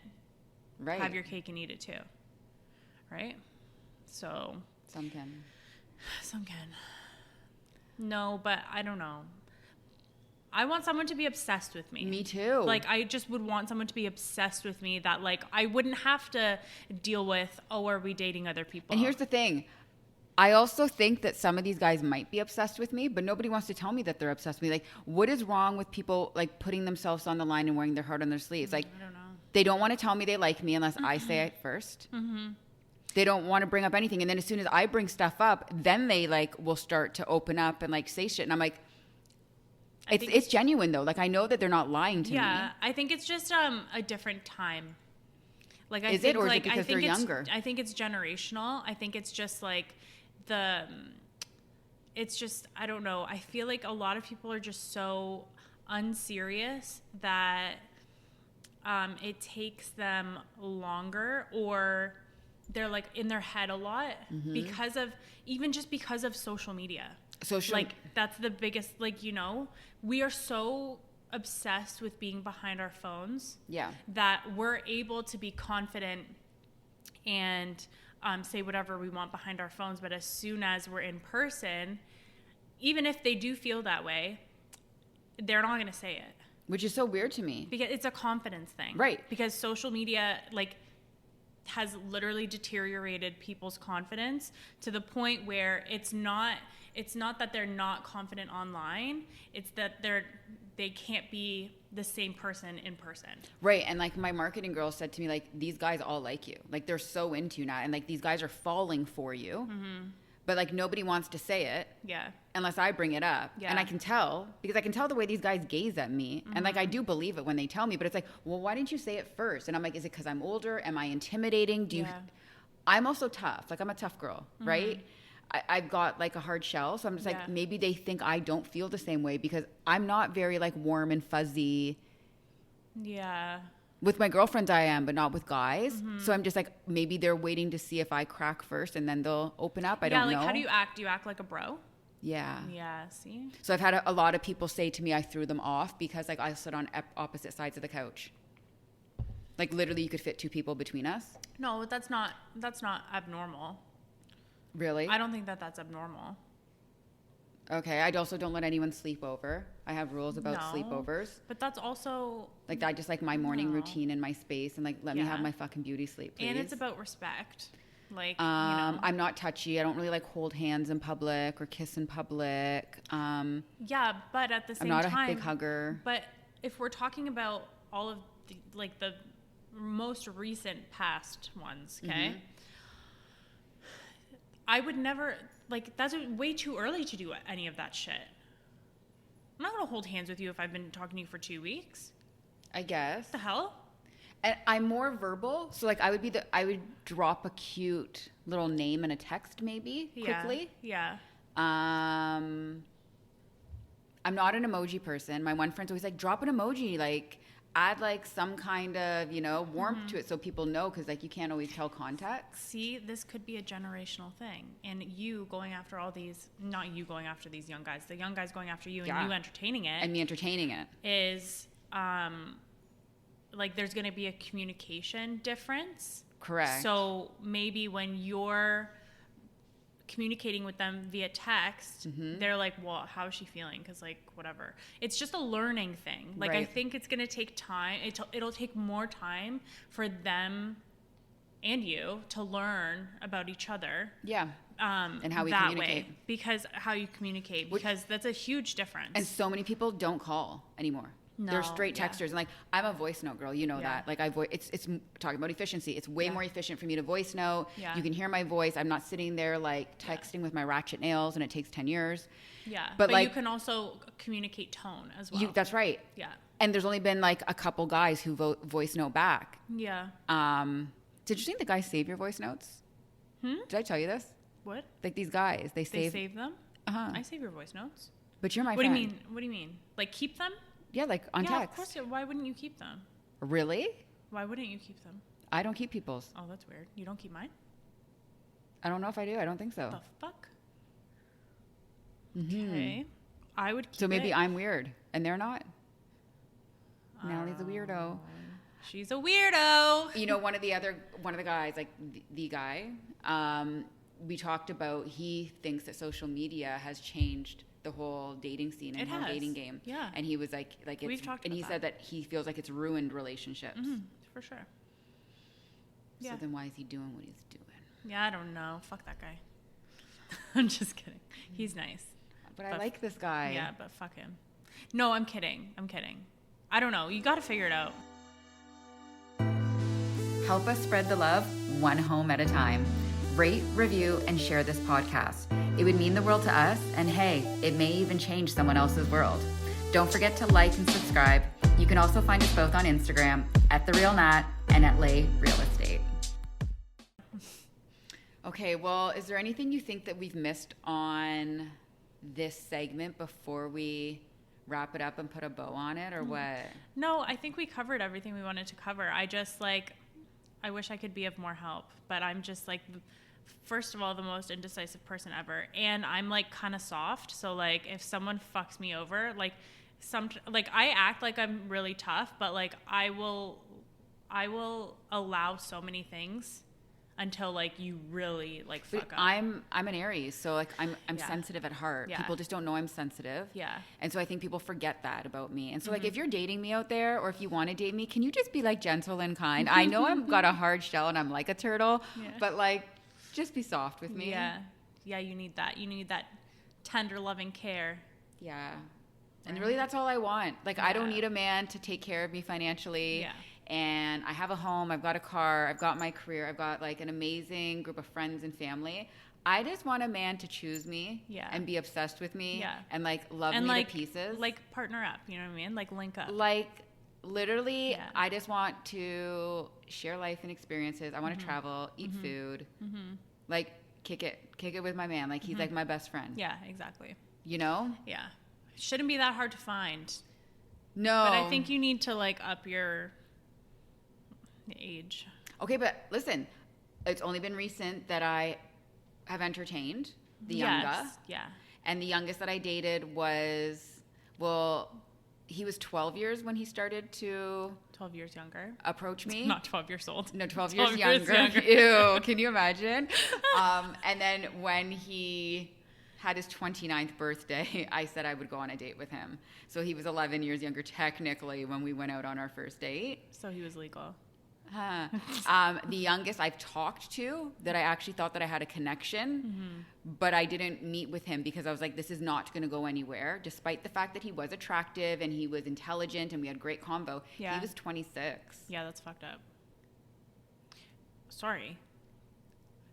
A: have your cake and eat it too, right? So
B: some can.
A: No, but I don't know. I want someone to be obsessed with me.
B: Me too.
A: Like I just would want someone to be obsessed with me that like I wouldn't have to deal with, oh, are we dating other people?
B: And here's the thing. I also think that some of these guys might be obsessed with me, but nobody wants to tell me that they're obsessed with me. Like, what is wrong with people, like, putting themselves on the line and wearing their heart on their sleeves? Like,
A: I don't know.
B: They don't want to tell me they like me unless I say it first. They don't want to bring up anything. And then as soon as I bring stuff up, then they, like, will start to open up and, like, say shit. And I'm like, it's genuine, though. Like, I know that they're not lying to me.
A: Yeah, I think it's just a different time. Like, I
B: is
A: think,
B: it, or is
A: like,
B: it because they're younger?
A: I think it's generational. I think it's just, like... it's just, I don't know. I feel like a lot of people are just so unserious that it takes them longer, or they're like in their head a lot because of social media. Like that's the biggest, like, you know, we are so obsessed with being behind our phones that we're able to be confident and say whatever we want behind our phones, but as soon as we're in person, even if they do feel that way, they're not going to say it.
B: Which is so weird to me.
A: Because it's a confidence thing.
B: Right.
A: Because social media, like, has literally deteriorated people's confidence to the point where it's not that they're not confident online, it's that they can't be the same person in person.
B: Right. And like my marketing girl said to me, like, these guys all like you. Like they're so into you now. And like these guys are falling for you. But like nobody wants to say it.
A: Yeah.
B: Unless I bring it up.
A: Yeah.
B: And I can tell, because I can tell the way these guys gaze at me. And like I do believe it when they tell me, but it's like, well, why didn't you say it first? And I'm like, is it because I'm older? Am I intimidating? I'm also tough. Like I'm a tough girl, right? I've got like a hard shell. So I'm just like, maybe they think I don't feel the same way because I'm not very like warm and fuzzy.
A: Yeah.
B: With my girlfriends I am, but not with guys. So I'm just like, maybe they're waiting to see if I crack first and then they'll open up. I don't know.
A: Yeah, like how do you act? Do you act like a bro?
B: Yeah.
A: Yeah, see?
B: So I've had a lot of people say to me I threw them off because like I sit on opposite sides of the couch. Like literally you could fit 2 people between us.
A: No, that's not abnormal.
B: Really?
A: I don't think that's abnormal.
B: Okay, I also don't let anyone sleep over. I have rules about sleepovers.
A: But that's also...
B: Like, I just like my morning routine and my space and, like, let me have my fucking beauty sleep, please.
A: And it's about respect. Like, you know.
B: I'm not touchy. I don't really, like, hold hands in public or kiss in public.
A: Yeah, but at the same time...
B: I'm not a big hugger.
A: But if we're talking about all of, the most recent past ones, okay? Mm-hmm. I would never... Like, that's way too early to do any of that shit. I'm not going to hold hands with you if I've been talking to you for 2 weeks.
B: I guess.
A: What the hell?
B: And I'm more verbal. So, like, I would drop a cute little name in a text maybe quickly.
A: Yeah.
B: I'm not an emoji person. My one friend's always like, drop an emoji. Like, add like some kind of, warmth to it so people know, because like you can't always tell context.
A: See, this could be a generational thing, and you going after all these, not you going after these young guys, the young guys going after you, and you entertaining it,
B: and me entertaining it
A: is like there's going to be a communication difference.
B: Correct.
A: So maybe when you're communicating with them via text, they're like, well, how is she feeling? Because like whatever, it's just a learning thing. Like I think it's gonna take time. It'll take more time for them and you to learn about each other.
B: Yeah. And how we
A: that
B: communicate.
A: Way, because how you communicate, because that's a huge difference.
B: And so many people don't call anymore. No, they're straight texters, and like I'm a voice note girl, that. Like it's talking about efficiency. It's way more efficient for me to voice note. Yeah. You can hear my voice. I'm not sitting there like texting with my ratchet nails, and it takes 10 years.
A: Yeah, but like, you can also communicate tone as well.
B: That's right.
A: Yeah.
B: And there's only been like a couple guys who voice note back.
A: Yeah.
B: Did you think the guys save your voice notes? Did I tell you this?
A: What?
B: Like these guys, they save
A: them. I save your voice notes.
B: But you're my
A: friend.
B: What
A: do you mean? Like keep them?
B: Yeah, like on text.
A: Of course. Why wouldn't you keep them?
B: Really?
A: Why wouldn't you keep them?
B: I don't keep people's.
A: Oh, that's weird. You don't keep mine?
B: I don't know if I do. I don't think so.
A: The fuck? Okay. I would keep
B: So maybe I'm weird and they're not. Natalie's a weirdo.
A: She's a weirdo.
B: You know, one of the guys, like the guy, we talked about, he thinks that social media has changed the whole dating scene and the whole dating game.
A: Yeah.
B: And he was like it's,
A: we've talked
B: and
A: about
B: he said that he feels like it's ruined relationships.
A: For sure.
B: So then why is he doing what he's doing?
A: Yeah, I don't know. Fuck that guy. I'm just kidding. He's nice.
B: But I like this guy.
A: Yeah, but fuck him. No, I'm kidding. I don't know. You got to figure it out.
B: Help us spread the love one home at a time. Rate, review, and share this podcast. It would mean the world to us, and hey, it may even change someone else's world. Don't forget to like and subscribe. You can also find us both on Instagram @TheRealNat and @LayRealEstate. Okay, well, is there anything you think that we've missed on this segment before we wrap it up and put a bow on it, or what?
A: No, I think we covered everything we wanted to cover. I wish I could be of more help, but I'm just like, first of all, the most indecisive person ever, and I'm like kind of soft. So like, if someone fucks me over, like I act like I'm really tough, but like I will allow so many things until like you really like fuck up.
B: I'm an Aries, so like I'm sensitive at heart.
A: Yeah.
B: People just don't know I'm sensitive.
A: Yeah.
B: And so I think people forget that about me. And so like if you're dating me out there, or if you want to date me, can you just be like gentle and kind? I know I've got a hard shell and I'm like a turtle, but like just be soft with me.
A: Yeah. Yeah, you need that. You need that tender loving care.
B: Yeah. And really that's all I want. Like I don't need a man to take care of me financially.
A: Yeah.
B: And I have a home, I've got a car, I've got my career, I've got like an amazing group of friends and family. I just want a man to choose me and be obsessed with me and like love me to pieces.
A: Like partner up, you know what I mean? Like link up.
B: Like literally, I just want to share life and experiences. I want to travel, eat food, like kick it with my man. Like he's like my best friend.
A: Yeah, exactly.
B: You know?
A: Yeah. Shouldn't be that hard to find.
B: No.
A: But I think you need to like up your age.
B: Okay, but listen, it's only been recent that I have entertained the younger.
A: Yeah.
B: And the youngest that I dated was, well, he was 12 years when he started to
A: 12 years younger
B: approach me.
A: Not 12 years old.
B: No, 12 years younger. Ew, can you imagine? And then when he had his 29th birthday, I said I would go on a date with him. So he was 11 years younger technically when we went out on our first date.
A: So he was legal.
B: The youngest I've talked to that I actually thought that I had a connection, but I didn't meet with him because I was like, this is not going to go anywhere, despite the fact that he was attractive and he was intelligent and we had great convo.
A: Yeah.
B: He was 26.
A: Yeah, that's fucked up. Sorry.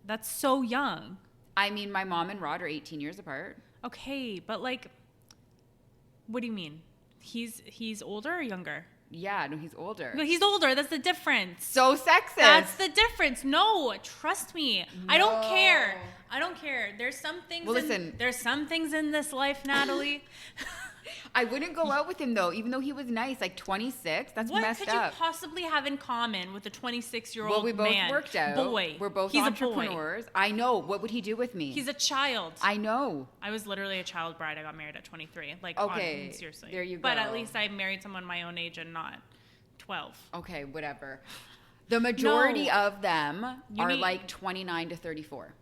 A: That's so young.
B: I mean, my mom and Rod are 18 years apart.
A: Okay, but like, what do you mean? He's older or younger?
B: Yeah, no, he's older.
A: No, he's older. That's the difference.
B: So sexist.
A: That's the difference. No, trust me.
B: No.
A: I don't care. I don't care. There's some things.
B: Well, listen.
A: There's some things in this life, Natalie.
B: I wouldn't go out with him though, even though he was nice. Like 26, that's messed up.
A: What could you possibly have in common with a 26-year-old man?
B: Well, we both worked out.
A: Boy.
B: We're both
A: He's
B: entrepreneurs.
A: A boy.
B: I know. What would he do with me?
A: He's a child.
B: I know.
A: I was literally a child bride. I got married at 23. Like,
B: okay,
A: seriously.
B: There you go.
A: But at least I married someone my own age and not 12.
B: Okay, whatever. The majority of them are like 29 to 34.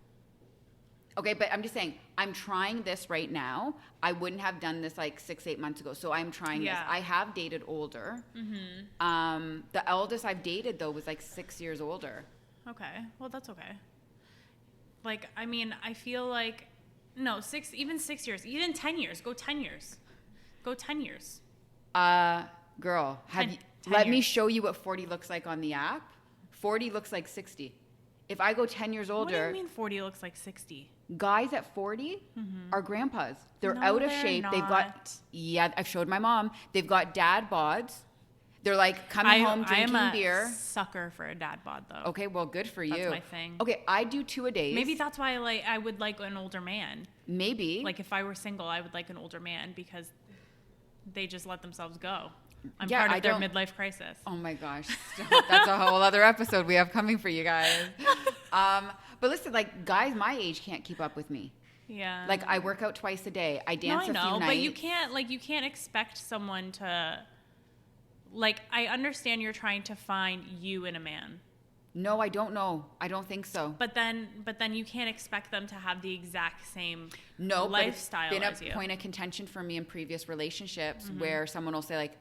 B: Okay, but I'm just saying, I'm trying this right now. I wouldn't have done this like 6-8 months ago. So I'm trying this. I have dated older. The eldest I've dated though was like 6 years older.
A: Okay, well that's okay. Like, I mean, I feel like no, 6 years, even 10 years. Go 10 years. Go 10 years.
B: Girl,
A: let
B: me show you what 40 looks like on the app. 40 looks like 60. If I go 10 years older.
A: What do you mean 40 looks like 60?
B: Guys at 40 are grandpas. They're out of shape.
A: Not.
B: They've got, I've showed my mom. They've got dad bods. They're like coming home drinking beer.
A: I'm a sucker for a dad bod though.
B: Okay, well, good for you.
A: That's my thing.
B: Okay, I do 2 a day.
A: Maybe that's why I would like an older man.
B: Maybe.
A: Like if I were single, I would like an older man because they just let themselves go. I'm part of their midlife crisis.
B: Oh my gosh. That's a whole other episode we have coming for you guys. But listen, like guys my age can't keep up with me.
A: Yeah.
B: Like I work out twice a day. I dance a few nights.
A: But you can't expect someone to, like, I understand you're trying to find you in a man.
B: No, I don't know. I don't think so.
A: But then you can't expect them to have the exact same
B: lifestyle as you.
A: No,
B: it's been a point of contention for me in previous relationships where someone will say like,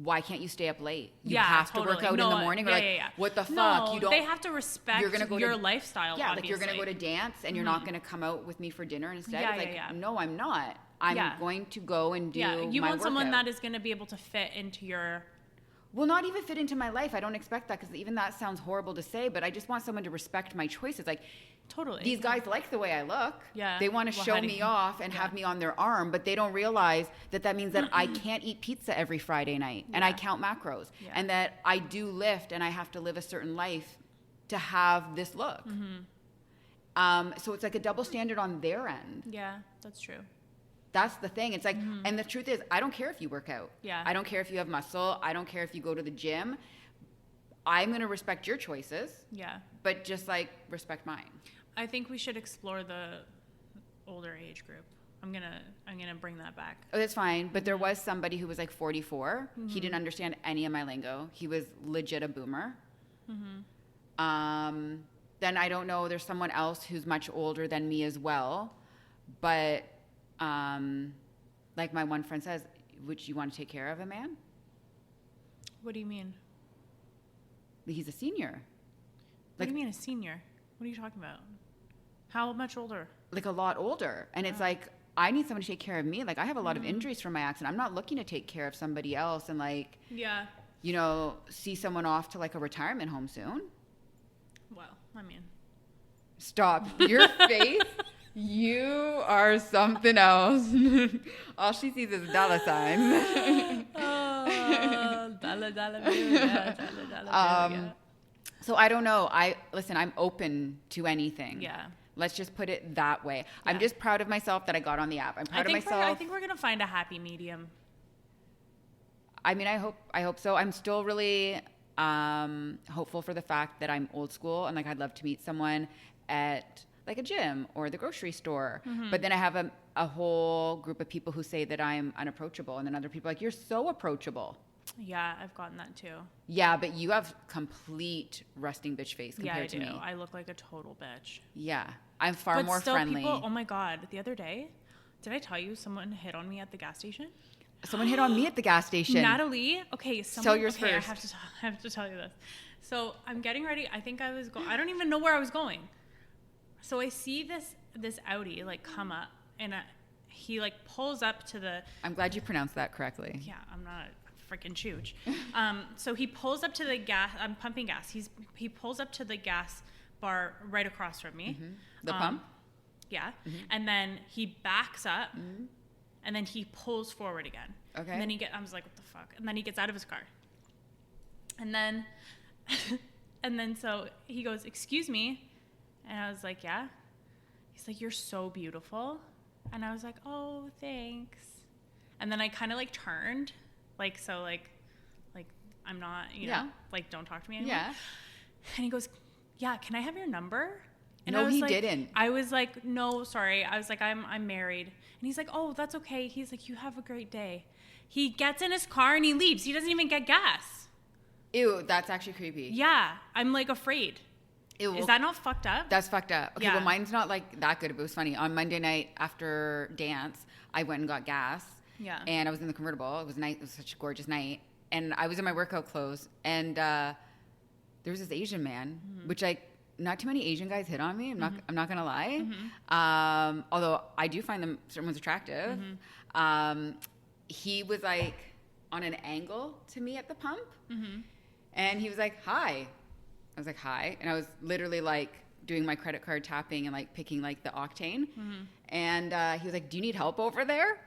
B: why can't you stay up late? You have to work out in the morning. Or what the fuck?
A: No,
B: you don't.
A: They have to respect your lifestyle.
B: Yeah,
A: obviously.
B: like you're going to go to dance and you're not going to come out with me for dinner instead. No, I'm not. I'm going to go and do
A: you
B: my
A: want someone
B: workout.
A: that is going to be able to fit into your.
B: Will not even fit into my life. I don't expect that because even that sounds horrible to say, but I just want someone to respect my choices. Like,
A: totally.
B: These guys like the way I look.
A: Yeah.
B: They want to show me off and have me on their arm, but they don't realize that that means that I can't eat pizza every Friday night and I count macros and that I do lift and I have to live a certain life to have this look. So it's like a double standard on their end.
A: Yeah, that's true.
B: That's the thing. It's like, and the truth is, I don't care if you work out.
A: Yeah.
B: I don't care if you have muscle. I don't care if you go to the gym. I'm going to respect your choices.
A: Yeah.
B: But just like respect mine.
A: I think we should explore the older age group. I'm gonna bring that back.
B: Oh, that's fine. But there was somebody who was like 44. He didn't understand any of my lingo. He was legit a boomer. Then I don't know. There's someone else who's much older than me as well. But like my one friend says, would you want to take care of a man?
A: What do you mean?
B: He's a senior.
A: What do you mean a senior? What are you talking about? How much older?
B: Like a lot older. And it's like, I need someone to take care of me. Like I have a lot of injuries from my accident. I'm not looking to take care of somebody else and like, you know, see someone off to like a retirement home soon.
A: Well, I mean.
B: Stop. Your face. You are something else. All she sees is dollar signs.
A: Dollar.
B: So I don't know. I'm open to anything.
A: Yeah.
B: Let's just put it that way. Yeah. I'm just proud of myself that I got on the app. I'm proud of myself.
A: I think we're gonna find a happy medium.
B: I mean, I hope so. I'm still really hopeful for the fact that I'm old school and like I'd love to meet someone at like a gym or the grocery store. But then I have a whole group of people who say that I'm unapproachable. And then other people are like, you're so approachable.
A: Yeah, I've gotten that too.
B: Yeah, but you have complete resting bitch face compared to me.
A: Yeah, I do. I look like a total bitch.
B: Yeah, I'm far more friendly.
A: People, oh my God, the other day, did I tell you someone hit on me at the gas station?
B: Someone hit on me at the gas station.
A: Natalie, okay.
B: Tell yours first.
A: I have to tell you this. So I'm getting ready. I think I was going. I don't even know where I was going. So I see this Audi like come up, and he like pulls up to the.
B: I'm glad you pronounced that correctly.
A: Yeah, I'm not a freaking chooch. So he pulls up to the gas. I'm pumping gas. He pulls up to the gas bar right across from me.
B: The pump.
A: Yeah, and then he backs up, and then he pulls forward again.
B: Okay.
A: And then I was like, what the fuck? And then he gets out of his car. And then, so he goes, excuse me. And I was like, yeah. He's like, you're so beautiful. And I was like, oh, thanks. And then I kind of like turned, like, so like I'm not, you know, like, don't talk to me anymore. Yeah. And he goes, yeah, can I have your number? And
B: no,
A: I was
B: he
A: like,
B: didn't.
A: I was like, no, sorry. I was like, I'm married. And he's like, oh, that's okay. He's like, you have a great day. He gets in his car and he leaves. He doesn't even get gas.
B: Ew, that's actually creepy.
A: Yeah, I'm like afraid. Ew. Is that not fucked up?
B: That's fucked up. Okay, well, mine's not like that good, but it was funny. On Monday night after dance, I went and got gas. Yeah. And I was in the convertible. It was night. It was such a gorgeous night. And I was in my workout clothes. And there was this Asian man, which like, not too many Asian guys hit on me. I'm not gonna lie. Although I do find them certain ones attractive. He was like on an angle to me at the pump, and he was like, "Hi." I was like, "Hi," and I was literally like doing my credit card tapping and like picking like the octane, and he was like, "Do you need help over there?"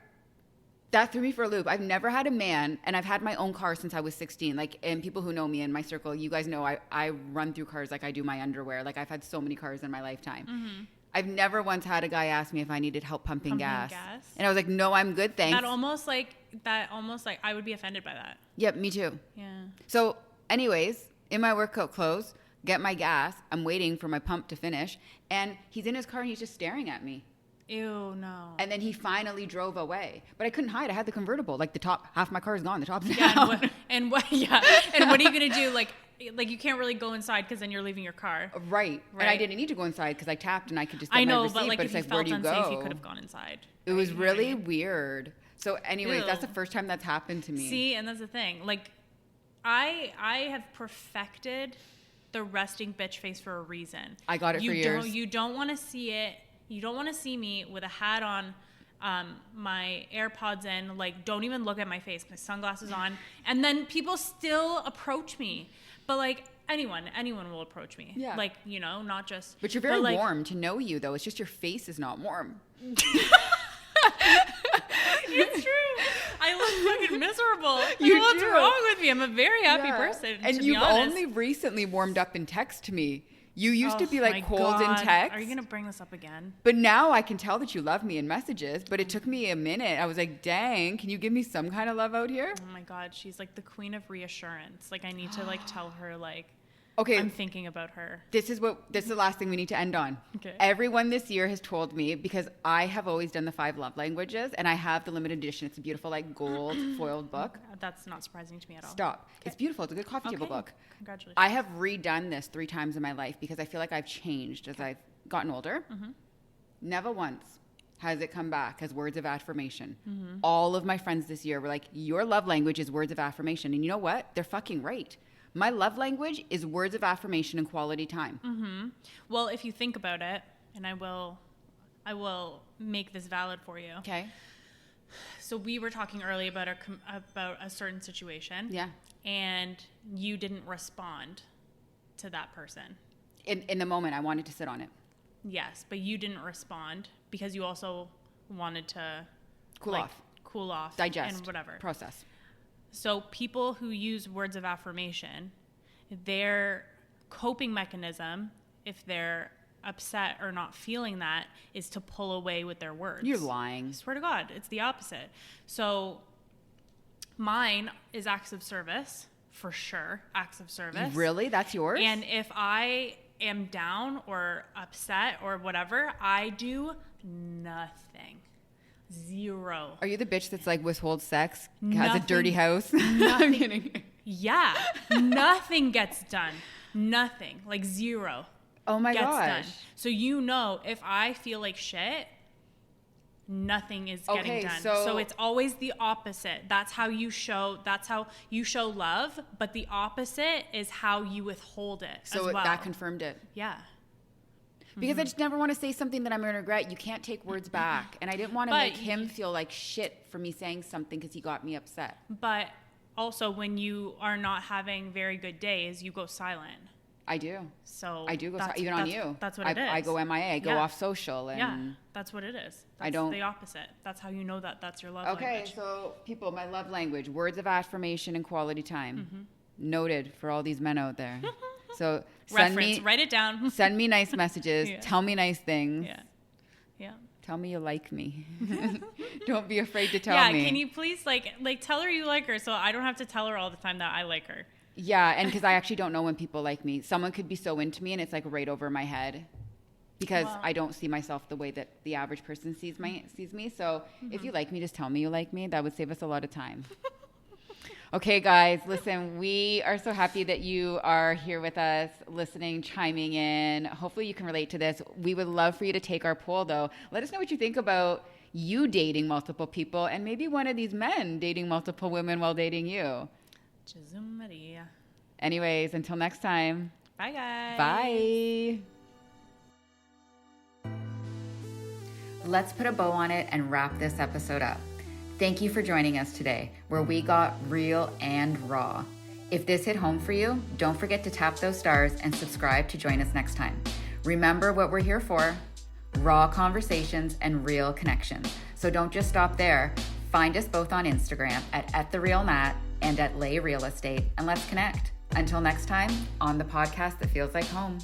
B: That threw me for a loop. I've never had a man, and I've had my own car since I was 16. Like, and people who know me in my circle, you guys know I run through cars like I do my underwear. Like, I've had so many cars in my lifetime. I've never once had a guy ask me if I needed help pumping gas. And I was like, no, I'm good, thanks.
A: That almost like I would be offended by that.
B: Yep, me too.
A: Yeah.
B: So, anyways, in my workout clothes, get my gas. I'm waiting for my pump to finish, and he's in his car and he's just staring at me.
A: Ew, no.
B: And then he finally drove away. But I couldn't hide. I had the convertible. Like, the top, half my car is gone. The top's down.
A: And what are you going to do? Like you can't really go inside because then you're leaving your car.
B: Right. And I didn't need to go inside because I tapped and I could just get my receipt.
A: But like,
B: but
A: if you felt unsafe, you could have gone inside.
B: It was really weird. So anyways, that's the first time that's happened to me.
A: See, and that's the thing. Like, I have perfected the resting bitch face for a reason.
B: I got it for years.
A: You don't want to see it. You don't want to see me with a hat on, my AirPods in, like, don't even look at my face, my sunglasses on, and then people still approach me. But, like, anyone will approach me. Yeah. Like, you know, not just...
B: But you're very warm to know you, though. It's just your face is not warm.
A: It's true. I look fucking miserable. What's wrong with me? I'm a very happy person,
B: and you've only recently warmed up in text to me. You used to be like cold in text.
A: Are you going to bring this up again?
B: But now I can tell that you love me in messages, but it took me a minute. I was like, dang, can you give me some kind of love out here?
A: Oh my God, she's like the queen of reassurance. Like, I need to like tell her like,
B: okay,
A: I'm thinking about her.
B: This is the last thing we need to end on.
A: Okay.
B: Everyone this year has told me, because I have always done the 5 love languages, and I have the limited edition. It's a beautiful like gold foiled book.
A: That's not surprising to me at all.
B: Stop. Okay. It's beautiful. It's a good coffee table book.
A: Congratulations.
B: I have redone this 3 times in my life because I feel like I've changed as I've gotten older. Never once has it come back as words of affirmation. All of my friends this year were like, your love language is words of affirmation. And you know what? They're fucking right. My love language is words of affirmation and quality time.
A: Well, if you think about it, and I will make this valid for you.
B: Okay.
A: So we were talking earlier about a certain situation.
B: Yeah.
A: And you didn't respond to that person.
B: In the moment, I wanted to sit on it.
A: Yes, but you didn't respond because you also wanted to cool off,
B: digest,
A: and whatever,
B: process.
A: So people who use words of affirmation, their coping mechanism, if they're upset or not feeling that, is to pull away with their words.
B: You're lying.
A: I swear to God, it's the opposite. So mine is acts of service, for sure. Acts of service.
B: Really? That's yours?
A: And if I am down or upset or whatever, I do nothing. Zero.
B: Are you the bitch that's like withholds sex, has a dirty house?
A: Nothing. I'm kidding. Yeah. Nothing gets done. Nothing. Like zero.
B: Oh my gosh. Done.
A: So if I feel like shit, nothing is getting done. So it's always the opposite. That's how you show love, but the opposite is how you withhold it. So
B: that confirmed it.
A: Yeah.
B: Because I just never want to say something that I'm going to regret. You can't take words back. And I didn't want to make him feel like shit for me saying something because he got me upset.
A: But also when you are not having very good days, you go silent.
B: I do.
A: So
B: I do go silent, even on you.
A: That's what it is.
B: I go MIA, go off social. And
A: that's what it is. That's the opposite. That's how you know that's your love language.
B: Okay, so people, my love language, words of affirmation and quality time. Noted for all these men out there. So
A: write it down.
B: Send me nice messages. Tell me nice things.
A: Yeah.
B: Tell me you like me. Don't be afraid to tell me.
A: Yeah, can you please like tell her you like her so I don't have to tell her all the time that I like her.
B: Yeah, and because I actually don't know when people like me. Someone could be so into me and it's like right over my head because I don't see myself the way that the average person sees me. So if you like me, just tell me you like me. That would save us a lot of time. Okay, guys, listen, we are so happy that you are here with us, listening, chiming in. Hopefully you can relate to this. We would love for you to take our poll, though. Let us know what you think about you dating multiple people and maybe one of these men dating multiple women while dating you.
A: Maria.
B: Anyways, until next time.
A: Bye, guys.
B: Bye. Let's put a bow on it and wrap this episode up. Thank you for joining us today, where we got real and raw. If this hit home for you, don't forget to tap those stars and subscribe to join us next time. Remember what we're here for: raw conversations and real connections. So don't just stop there. Find us both on Instagram at @TheRealNat and at Lay Real Estate, and let's connect. Until next time, on the podcast that feels like home.